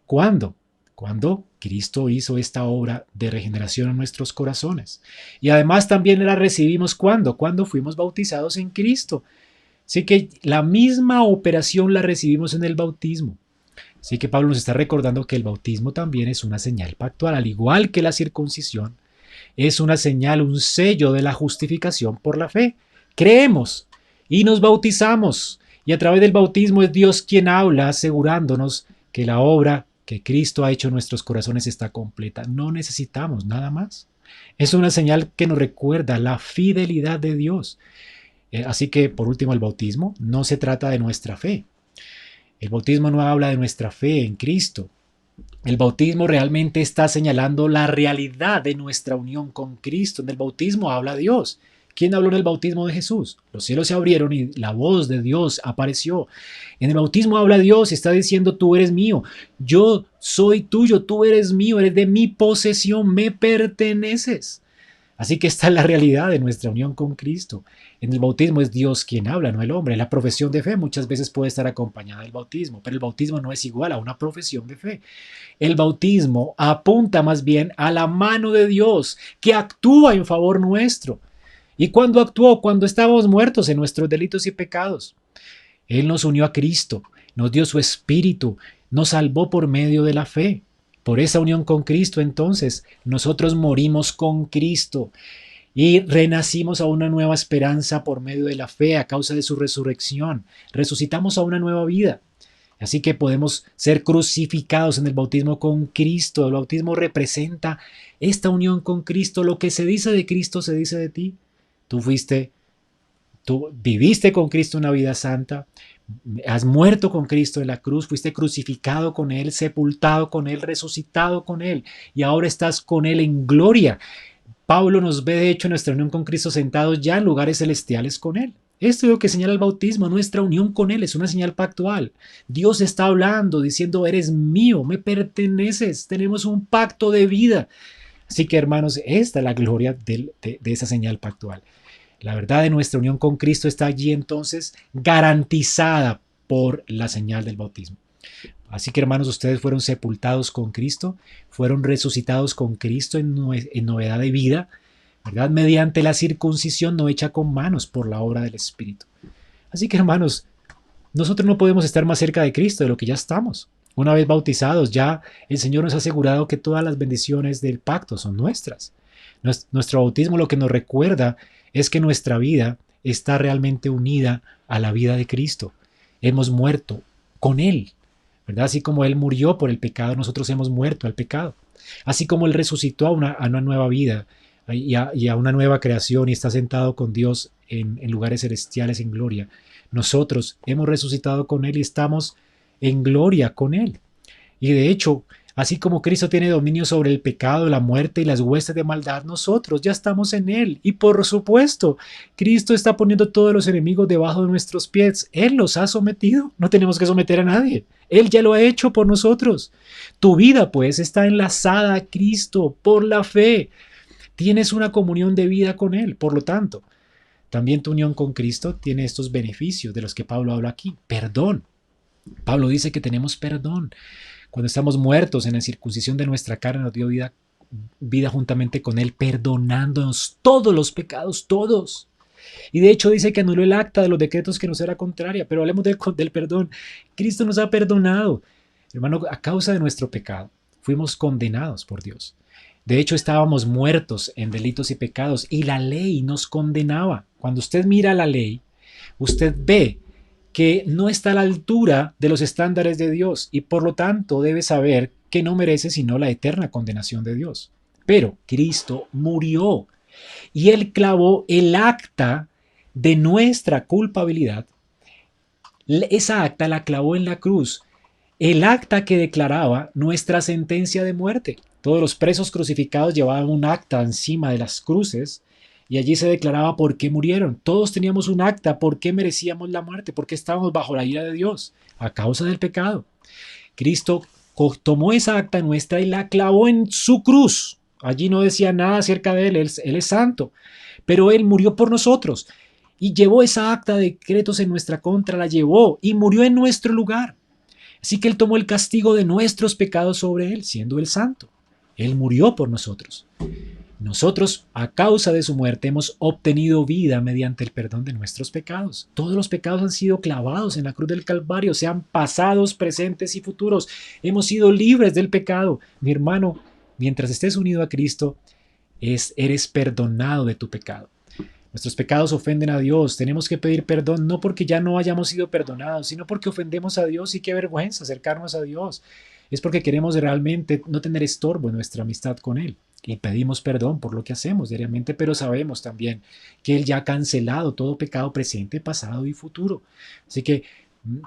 ¿Cuándo? Cuando Cristo hizo esta obra de regeneración en nuestros corazones. Y además también la recibimos ¿cuándo? Cuando fuimos bautizados en Cristo. Así que la misma operación la recibimos en el bautismo. Así que Pablo nos está recordando que el bautismo también es una señal pactual, al igual que la circuncisión. Es una señal, un sello de la justificación por la fe. Creemos y nos bautizamos. Y a través del bautismo es Dios quien habla, asegurándonos que la obra que Cristo ha hecho en nuestros corazones está completa. No necesitamos nada más. Es una señal que nos recuerda la fidelidad de Dios. Así que, por último, el bautismo no se trata de nuestra fe. El bautismo no habla de nuestra fe en Cristo. El bautismo realmente está señalando la realidad de nuestra unión con Cristo. En el bautismo habla Dios. ¿Quién habló en el bautismo de Jesús? Los cielos se abrieron y la voz de Dios apareció. En el bautismo habla Dios y está diciendo, tú eres mío, yo soy tuyo, tú eres mío, eres de mi posesión, me perteneces. Así que esta es la realidad de nuestra unión con Cristo. En el bautismo es Dios quien habla, no el hombre. La profesión de fe muchas veces puede estar acompañada del bautismo, pero el bautismo no es igual a una profesión de fe. El bautismo apunta más bien a la mano de Dios que actúa en favor nuestro. ¿Y cuándo actuó? Cuando estábamos muertos en nuestros delitos y pecados. Él nos unió a Cristo, nos dio su espíritu, nos salvó por medio de la fe. Por esa unión con Cristo, entonces, nosotros morimos con Cristo y renacimos a una nueva esperanza por medio de la fe a causa de su resurrección. Resucitamos a una nueva vida. Así que podemos ser crucificados en el bautismo con Cristo. El bautismo representa esta unión con Cristo. Lo que se dice de Cristo se dice de ti. Tú viviste con Cristo una vida santa, has muerto con Cristo en la cruz, fuiste crucificado con Él, sepultado con Él, resucitado con Él y ahora estás con Él en gloria. Pablo nos ve de hecho en nuestra unión con Cristo sentados ya en lugares celestiales con Él. Esto es lo que señala el bautismo, nuestra unión con Él es una señal pactual. Dios está hablando, diciendo, eres mío, me perteneces, tenemos un pacto de vida. Así que hermanos, esta es la gloria de esa señal pactual. La verdad de nuestra unión con Cristo está allí entonces garantizada por la señal del bautismo. Así que hermanos, ustedes fueron sepultados con Cristo, fueron resucitados con Cristo en novedad de vida, ¿verdad? Mediante la circuncisión no hecha con manos por la obra del Espíritu. Así que hermanos, nosotros no podemos estar más cerca de Cristo de lo que ya estamos. Una vez bautizados, ya el Señor nos ha asegurado que todas las bendiciones del pacto son nuestras. Nuestro bautismo lo que nos recuerda es que nuestra vida está realmente unida a la vida de Cristo. Hemos muerto con Él, ¿verdad? Así como Él murió por el pecado, nosotros hemos muerto al pecado. Así como Él resucitó a una nueva vida y a una nueva creación y está sentado con Dios en lugares celestiales en gloria, nosotros hemos resucitado con Él y estamos en gloria con Él. Y de hecho, así como Cristo tiene dominio sobre el pecado, la muerte y las huestes de maldad, nosotros ya estamos en Él. Y por supuesto, Cristo está poniendo todos los enemigos debajo de nuestros pies. Él los ha sometido. No tenemos que someter a nadie. Él ya lo ha hecho por nosotros. Tu vida, pues, está enlazada a Cristo por la fe. Tienes una comunión de vida con Él. Por lo tanto, también tu unión con Cristo tiene estos beneficios de los que Pablo habla aquí. Perdón. Pablo dice que tenemos perdón. Cuando estamos muertos en la circuncisión de nuestra carne, nos dio vida juntamente con Él, perdonándonos todos los pecados, todos. Y de hecho dice que anuló el acta de los decretos que nos era contraria, pero hablemos del perdón. Cristo nos ha perdonado. Hermano, a causa de nuestro pecado, fuimos condenados por Dios. De hecho, estábamos muertos en delitos y pecados y la ley nos condenaba. Cuando usted mira la ley, usted ve que no está a la altura de los estándares de Dios y por lo tanto debe saber que no merece sino la eterna condenación de Dios. Pero Cristo murió y Él clavó el acta de nuestra culpabilidad. Esa acta la clavó en la cruz, el acta que declaraba nuestra sentencia de muerte. Todos los presos crucificados llevaban un acta encima de las cruces y allí se declaraba por qué murieron. Todos teníamos un acta por qué merecíamos la muerte, por qué estábamos bajo la ira de Dios, a causa del pecado. Cristo tomó esa acta nuestra y la clavó en su cruz. Allí no decía nada acerca de Él es santo, pero Él murió por nosotros y llevó esa acta de decretos en nuestra contra, la llevó y murió en nuestro lugar. Así que Él tomó el castigo de nuestros pecados sobre Él, siendo Él santo. Él murió por nosotros. Nosotros, a causa de su muerte, hemos obtenido vida mediante el perdón de nuestros pecados. Todos los pecados han sido clavados en la cruz del Calvario, sean pasados, presentes y futuros. Hemos sido libres del pecado. Mi hermano, mientras estés unido a Cristo, eres perdonado de tu pecado. Nuestros pecados ofenden a Dios. Tenemos que pedir perdón no porque ya no hayamos sido perdonados, sino porque ofendemos a Dios y qué vergüenza acercarnos a Dios. Es porque queremos realmente no tener estorbo en nuestra amistad con Él. Y pedimos perdón por lo que hacemos diariamente, pero sabemos también que Él ya ha cancelado todo pecado presente, pasado y futuro. Así que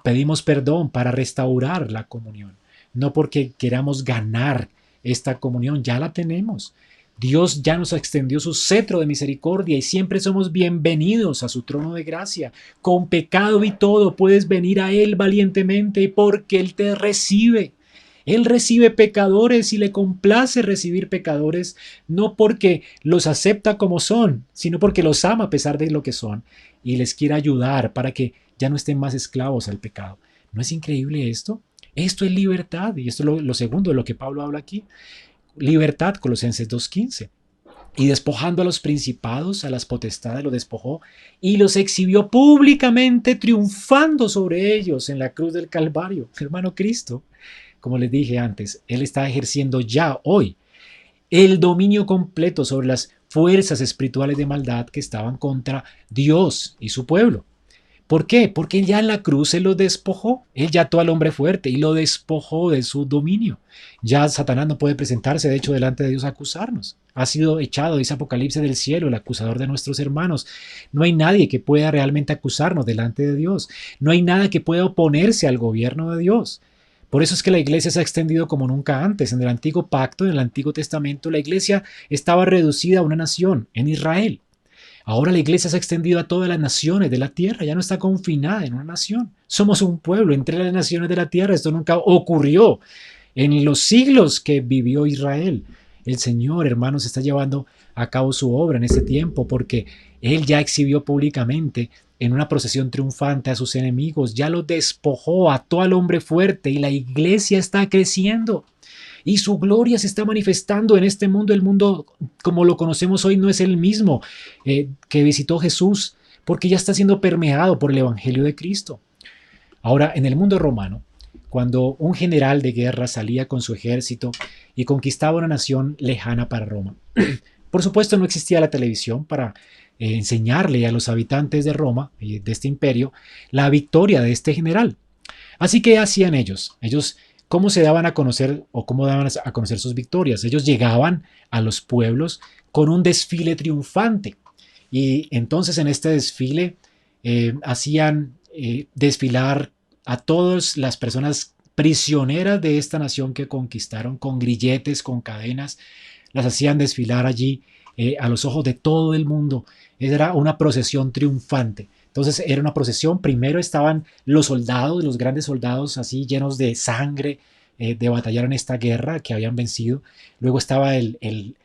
pedimos perdón para restaurar la comunión, no porque queramos ganar esta comunión, ya la tenemos. Dios ya nos extendió su cetro de misericordia y siempre somos bienvenidos a su trono de gracia. Con pecado y todo puedes venir a Él valientemente porque Él te recibe. Él recibe pecadores y le complace recibir pecadores, no porque los acepta como son, sino porque los ama a pesar de lo que son y les quiere ayudar para que ya no estén más esclavos al pecado. ¿No es increíble esto? Esto es libertad y esto es lo segundo de lo que Pablo habla aquí. Libertad, Colosenses 2:15. Y despojando a los principados, a las potestades, los despojó y los exhibió públicamente, triunfando sobre ellos en la cruz del Calvario. Hermano Cristo, como les dije antes, Él está ejerciendo ya hoy el dominio completo sobre las fuerzas espirituales de maldad que estaban contra Dios y su pueblo. ¿Por qué? Porque Él ya en la cruz se lo despojó. Él ya ató al hombre fuerte y lo despojó de su dominio. Ya Satanás no puede presentarse, de hecho, delante de Dios a acusarnos. Ha sido echado, dice Apocalipsis, del cielo, el acusador de nuestros hermanos. No hay nadie que pueda realmente acusarnos delante de Dios. No hay nada que pueda oponerse al gobierno de Dios. Por eso es que la iglesia se ha extendido como nunca antes. En el antiguo pacto, en el Antiguo Testamento, la iglesia estaba reducida a una nación, en Israel. Ahora la iglesia se ha extendido a todas las naciones de la tierra, ya no está confinada en una nación. Somos un pueblo entre las naciones de la tierra. Esto nunca ocurrió en los siglos que vivió Israel. El Señor, hermanos, está llevando a cabo su obra en este tiempo porque Él ya exhibió públicamente en una procesión triunfante a sus enemigos, ya los despojó, ató al hombre fuerte y la iglesia está creciendo. Y su gloria se está manifestando en este mundo. El mundo como lo conocemos hoy no es el mismo que visitó Jesús, porque ya está siendo permeado por el Evangelio de Cristo. Ahora, en el mundo romano, cuando un general de guerra salía con su ejército y conquistaba una nación lejana para Roma, por supuesto no existía la televisión para enseñarle a los habitantes de Roma, de este imperio, la victoria de este general. Así que hacían ellos. ¿Cómo se daban a conocer o cómo daban a conocer sus victorias? Ellos llegaban a los pueblos con un desfile triunfante. Y entonces en este desfile hacían desfilar a todas las personas prisioneras de esta nación que conquistaron con grilletes, con cadenas. Las hacían desfilar allí a los ojos de todo el mundo. Era una procesión triunfante. Entonces era una procesión. Primero estaban los soldados, los grandes soldados así llenos de sangre de batallar en esta guerra que habían vencido. Luego estaba el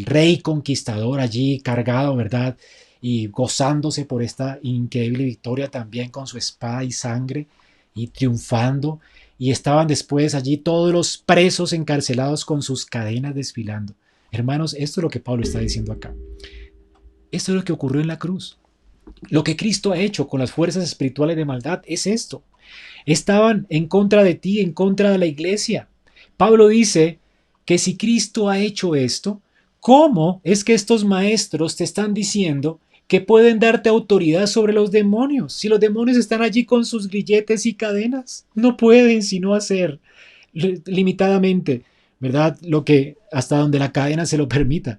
rey conquistador allí cargado, ¿verdad? Y gozándose por esta increíble victoria también con su espada y sangre y triunfando. Y estaban después allí todos los presos encarcelados con sus cadenas desfilando. Hermanos, esto es lo que Pablo está diciendo acá. Esto es lo que ocurrió en la cruz. Lo que Cristo ha hecho con las fuerzas espirituales de maldad es esto. Estaban en contra de ti, en contra de la iglesia. Pablo dice que si Cristo ha hecho esto, ¿cómo es que estos maestros te están diciendo que pueden darte autoridad sobre los demonios? Si los demonios están allí con sus grilletes y cadenas, no pueden sino hacer limitadamente, ¿verdad? Lo que hasta donde la cadena se lo permita.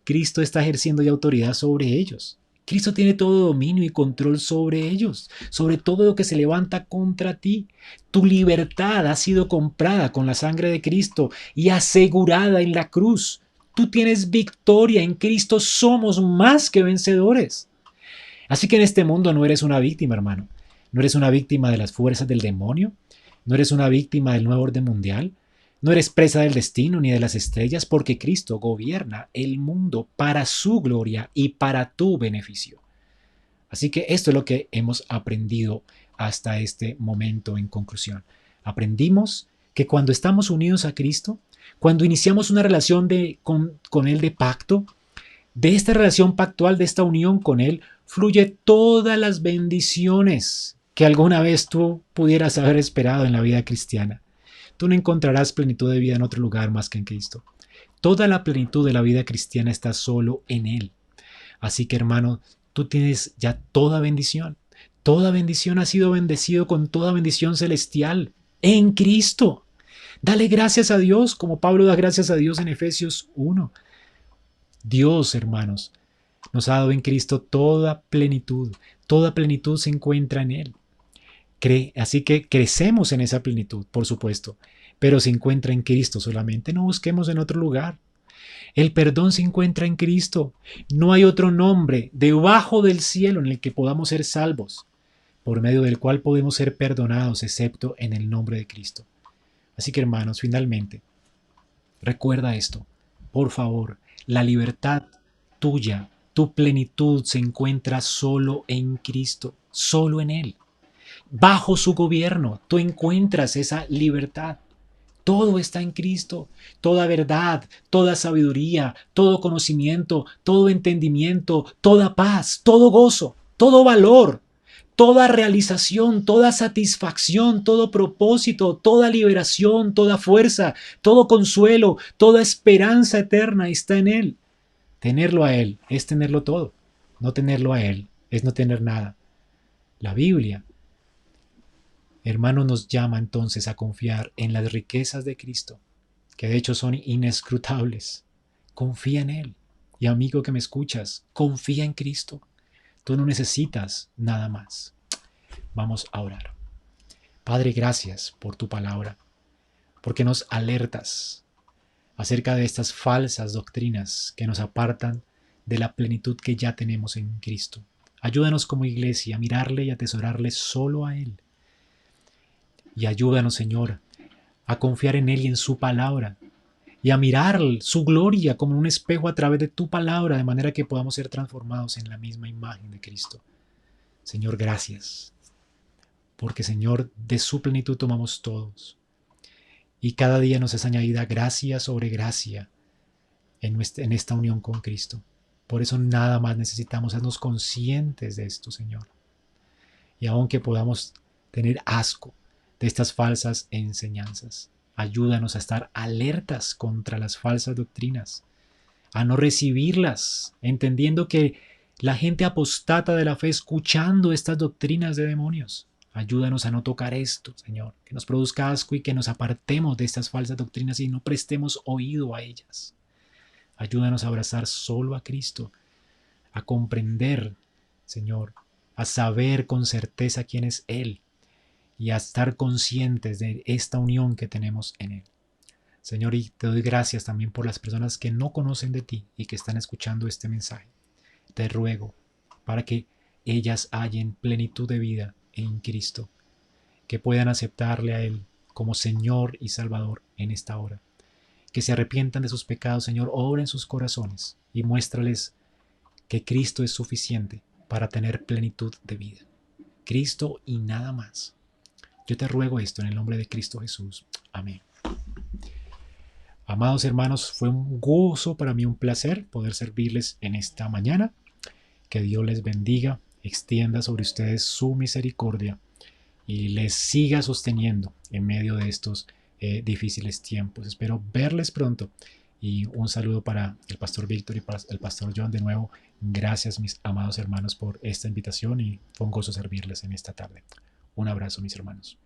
Cristo está ejerciendo ya autoridad sobre ellos. Cristo tiene todo dominio y control sobre ellos, sobre todo lo que se levanta contra ti. Tu libertad ha sido comprada con la sangre de Cristo y asegurada en la cruz. Tú tienes victoria en Cristo, somos más que vencedores. Así que en este mundo no eres una víctima, hermano. No eres una víctima de las fuerzas del demonio. No eres una víctima del nuevo orden mundial. No eres presa del destino ni de las estrellas, porque Cristo gobierna el mundo para su gloria y para tu beneficio. Así que esto es lo que hemos aprendido hasta este momento en conclusión. Aprendimos que cuando estamos unidos a Cristo, cuando iniciamos una relación con Él de pacto, de esta relación pactual, de esta unión con Él, fluye todas las bendiciones que alguna vez tú pudieras haber esperado en la vida cristiana. Tú no encontrarás plenitud de vida en otro lugar más que en Cristo. Toda la plenitud de la vida cristiana está solo en Él. Así que, hermano, tú tienes ya toda bendición. Toda bendición ha sido bendecido con toda bendición celestial en Cristo. Dale gracias a Dios, como Pablo da gracias a Dios en Efesios 1. Dios, hermanos, nos ha dado en Cristo toda plenitud. Toda plenitud se encuentra en Él. Así que crecemos en esa plenitud, por supuesto, pero se encuentra en Cristo solamente. No busquemos en otro lugar. El perdón se encuentra en Cristo. No hay otro nombre debajo del cielo en el que podamos ser salvos, por medio del cual podemos ser perdonados, excepto en el nombre de Cristo. Así que, hermanos, finalmente, recuerda esto. Por favor, la libertad tuya, tu plenitud se encuentra solo en Cristo, solo en Él. Bajo su gobierno, tú encuentras esa libertad. Todo está en Cristo. Toda verdad, toda sabiduría, todo conocimiento, todo entendimiento, toda paz, todo gozo, todo valor, toda realización, toda satisfacción, todo propósito, toda liberación, toda fuerza, todo consuelo, toda esperanza eterna está en Él. Tenerlo a Él es tenerlo todo. No tenerlo a Él es no tener nada. La Biblia, hermano, nos llama entonces a confiar en las riquezas de Cristo, que de hecho son inescrutables. Confía en Él. Y amigo que me escuchas, confía en Cristo. Tú no necesitas nada más. Vamos a orar. Padre, gracias por tu palabra, porque nos alertas acerca de estas falsas doctrinas que nos apartan de la plenitud que ya tenemos en Cristo. Ayúdanos como iglesia a mirarle y atesorarle solo a Él. Y ayúdanos, Señor, a confiar en Él y en su palabra, y a mirar su gloria como un espejo a través de tu palabra, de manera que podamos ser transformados en la misma imagen de Cristo. Señor, gracias, porque Señor, de su plenitud tomamos todos. Y cada día nos es añadida gracia sobre gracia en esta unión con Cristo. Por eso nada más necesitamos sernos conscientes de esto, Señor. Y aunque podamos tener asco de estas falsas enseñanzas, ayúdanos a estar alertas contra las falsas doctrinas, a no recibirlas, entendiendo que la gente apostata de la fe escuchando estas doctrinas de demonios. Ayúdanos a no tocar esto, Señor, que nos produzca asco y que nos apartemos de estas falsas doctrinas y no prestemos oído a ellas. Ayúdanos a abrazar solo a Cristo, a comprender, Señor, a saber con certeza quién es Él y a estar conscientes de esta unión que tenemos en Él. Señor, y te doy gracias también por las personas que no conocen de ti y que están escuchando este mensaje. Te ruego para que ellas hallen plenitud de vida en Cristo, que puedan aceptarle a Él como Señor y Salvador en esta hora. Que se arrepientan de sus pecados, Señor, obra en sus corazones y muéstrales que Cristo es suficiente para tener plenitud de vida. Cristo y nada más. Yo te ruego esto en el nombre de Cristo Jesús. Amén. Amados hermanos, fue un gozo para mí, un placer poder servirles en esta mañana. Que Dios les bendiga, extienda sobre ustedes su misericordia y les siga sosteniendo en medio de estos difíciles tiempos. Espero verles pronto y un saludo para el pastor Víctor y para el pastor John de nuevo. Gracias, mis amados hermanos, por esta invitación y fue un gozo servirles en esta tarde. Un abrazo, mis hermanos.